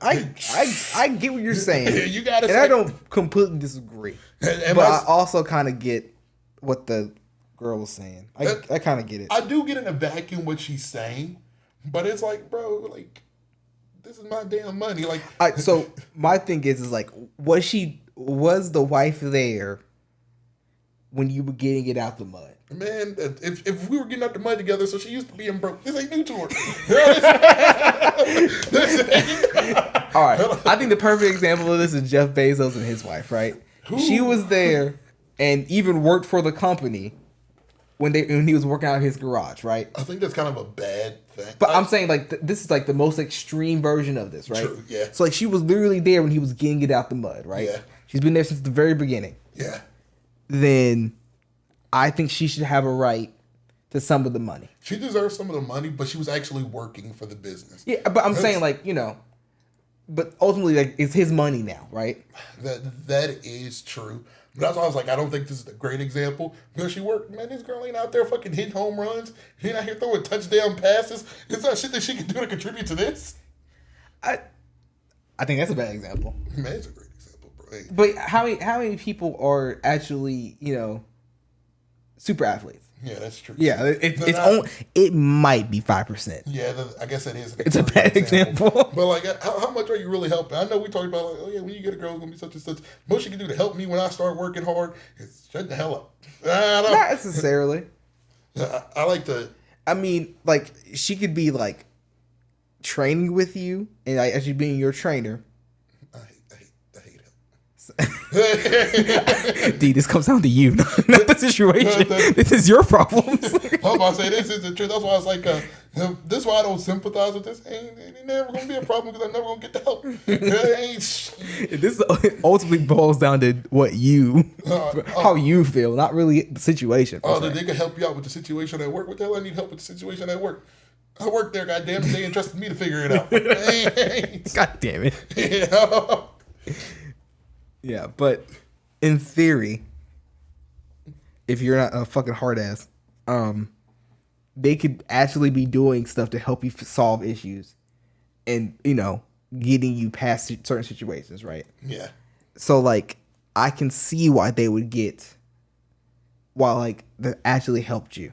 I get what you're saying. You gotta, and I don't completely disagree. But I also kind of get what the girl was saying. I kind of get it. I do get in a vacuum what she's saying, but it's like, bro, like, this is my damn money. Like, So my thing is like, was the wife there when you were getting it out the mud? man, if we were getting out the mud together, so she used to being broke. This ain't new to her. All right, I think the perfect example of this is Jeff Bezos and his wife. Right, she was there and even worked for the company when he was working out of his garage. Right. I think that's kind of a bad thing. But I'm saying like this is like the most extreme version of this, right? True, yeah. So like she was literally there when he was getting it out the mud, right? Yeah. She's been there since the very beginning. Yeah. Then I think she should have a right to some of the money. She deserves some of the money, but she was actually working for the business. Yeah, but I'm saying like, but ultimately like it's his money now, right? That is true. But that's why I was like, I don't think this is a great example. Because she worked, man, this girl ain't out there fucking hitting home runs. She ain't out here throwing touchdown passes. Is that shit that she can do to contribute to this? I think that's a bad example. Man, it's a great example, bro. Hey. But how many people are actually, super athletes? Yeah, that's true. Yeah, it might be 5%. Yeah, I guess that is. It's a bad example. But like, how much are you really helping? I know we talked about like, oh yeah, when you get a girl, it's gonna be such and such. Most you can do to help me when I start working hard is shut the hell up. Not necessarily. I like to. I mean, like she could be like training with you and like, actually being your trainer. I hate him. D, this comes down to you, not the situation. This is your problems. I was about to say this is the truth. That's why I was like, this is why I don't sympathize with this. Ain't never gonna be a problem because I'm never gonna get the help. This ultimately boils down to what how you feel, not really the situation. They can help you out with the situation at work. What the hell I need help with the situation at work? I work there, goddamn. They entrusted me to figure it out. God damn it. Yeah. Yeah, but in theory, if you're not a fucking hard ass, they could actually be doing stuff to help you solve issues and, getting you past certain situations, right? Yeah. So, like, I can see why they would get, that actually helped you.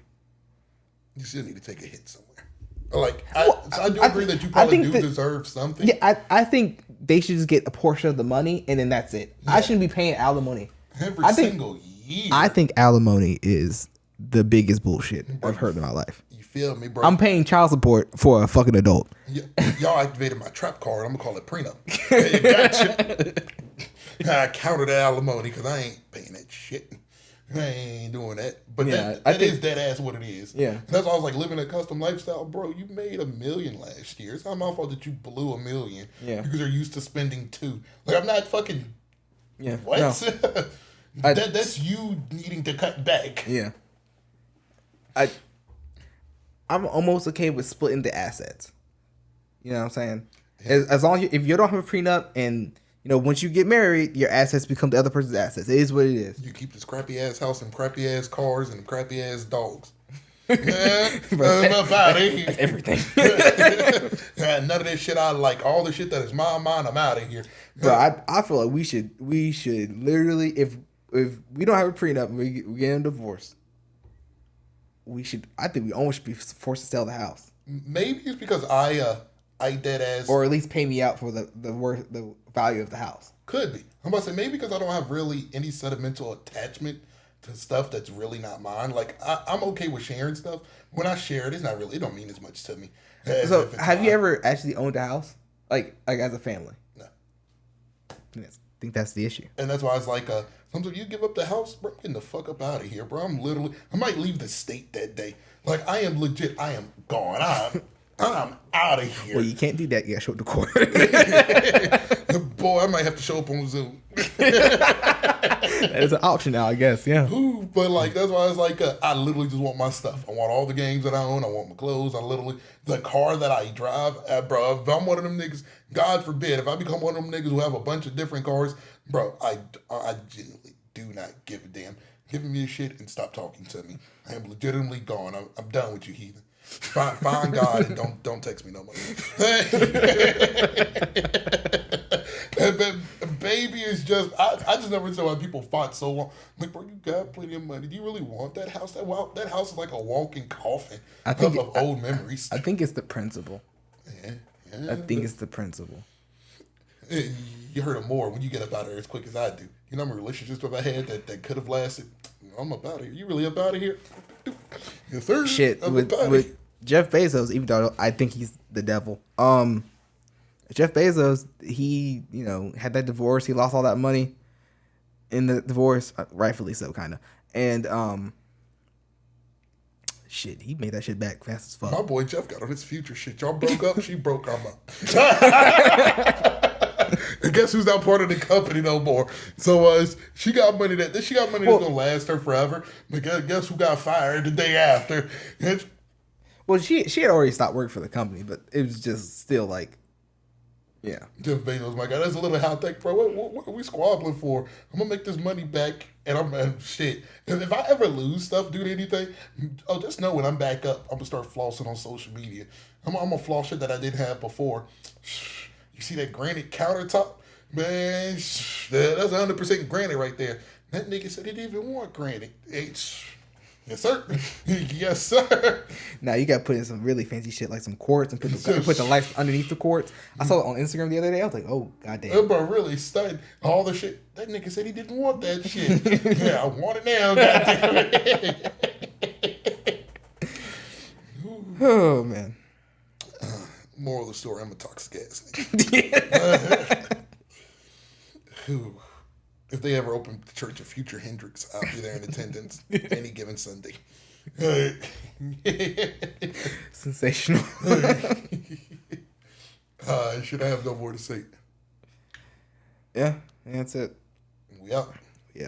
You still need to take a hit somewhere. Like, I do agree that you probably deserve something. Yeah, I think they should just get a portion of the money and then that's it. Yeah. I shouldn't be paying alimony every single year. I think alimony is the biggest bullshit I've heard in my life. You feel me, bro? I'm paying child support for a fucking adult. Y'all activated my trap card. I'm gonna call it prenup. Gotcha. I counted alimony because I ain't paying that shit. I ain't doing that. But that is dead ass what it is. Yeah. And that's why I was like, living a custom lifestyle, bro. You made $1 million last year. It's not my fault that you blew $1 million. Yeah. Because you're used to spending $2 million. Like, I'm not fucking. Yeah. What? No. That's you needing to cut back. Yeah. I'm almost okay with splitting the assets. You know what I'm saying? Yeah. As long as if you don't have a prenup and once you get married, your assets become the other person's assets. It is what it is. You keep this crappy ass house and crappy ass cars and crappy ass dogs. I'm out of here. That's everything. None of this shit I like. All the shit that is mine, I'm out of here. Bro, I feel like we should literally, if we don't have a prenup and we get a divorce, I think we almost should be forced to sell the house. Maybe it's because I dead ass, or at least pay me out for the value of the house. Could be. I'm about to say maybe because I don't have really any sentimental attachment to stuff that's really not mine. Like I'm okay with sharing stuff. When I share it, it don't mean as much to me. So have you ever actually owned a house, like as a family? No. I think that's the issue. And that's why it's like, sometimes you give up the house, bro, I'm getting the fuck up out of here, bro. I might leave the state that day. Like I am legit. I am gone. I'm out of here. Well, you can't do that. You gotta show up to court. Boy, I might have to show up on Zoom. That is an option now, I guess. Yeah. Ooh, but like that's why I was like, I literally just want my stuff. I want all the games that I own. I want my clothes. The car that I drive. Bro, if I'm one of them niggas, God forbid, if I become one of them niggas who have a bunch of different cars, bro, I genuinely do not give a damn. Giving me a shit and stop talking to me. I am legitimately gone. I'm done with you, heathen. Find God and don't text me no more. Baby is just I just never understood why people fought so long. Like, bro, you got plenty of money. Do you really want that house? That house is like a walking coffin of old memories. I think it's the principle. Yeah. I think it's the principle. You heard it more when you get up out of here as quick as I do. You know how many relationships I've had that could have lasted? I'm up out of here. You really up out of here? Yes, sir. Shit, I'm with Jeff Bezos, even though I think he's the devil. Jeff Bezos, he, had that divorce. He lost all that money in the divorce, rightfully so, kind of. And shit, he made that shit back fast as fuck. My boy Jeff got on his future shit. Y'all broke up. She broke him up. And guess who's not part of the company no more? So she got money that's gonna last her forever. But guess who got fired the day after? Well, she had already stopped working for the company, but it was just still like, yeah. Jeff Bezos, my guy, that's a little high tech, bro. What are we squabbling for? I'm gonna make this money back, and shit. And if I ever lose stuff due to anything, just know when I'm back up, I'm gonna start flossing on social media. I'm gonna floss shit that I didn't have before. You see that granite countertop, man? That's 100% granite right there. That nigga said he didn't even want granite. Yes, sir. Yes, sir. Now you got to put in some really fancy shit like some quartz and put the lights underneath the quartz. I saw it on Instagram the other day. I was like, oh, goddamn. That bro really studied all the shit. That nigga said he didn't want that shit. Yeah, I want it now, goddamn it. Oh, man. Moral of the story, I'm a toxic ass nigga. If they ever open the Church of Future Hendrix, I'll be there in attendance any given Sunday. Sensational. Should I have no more to say? Yeah, that's it. We out.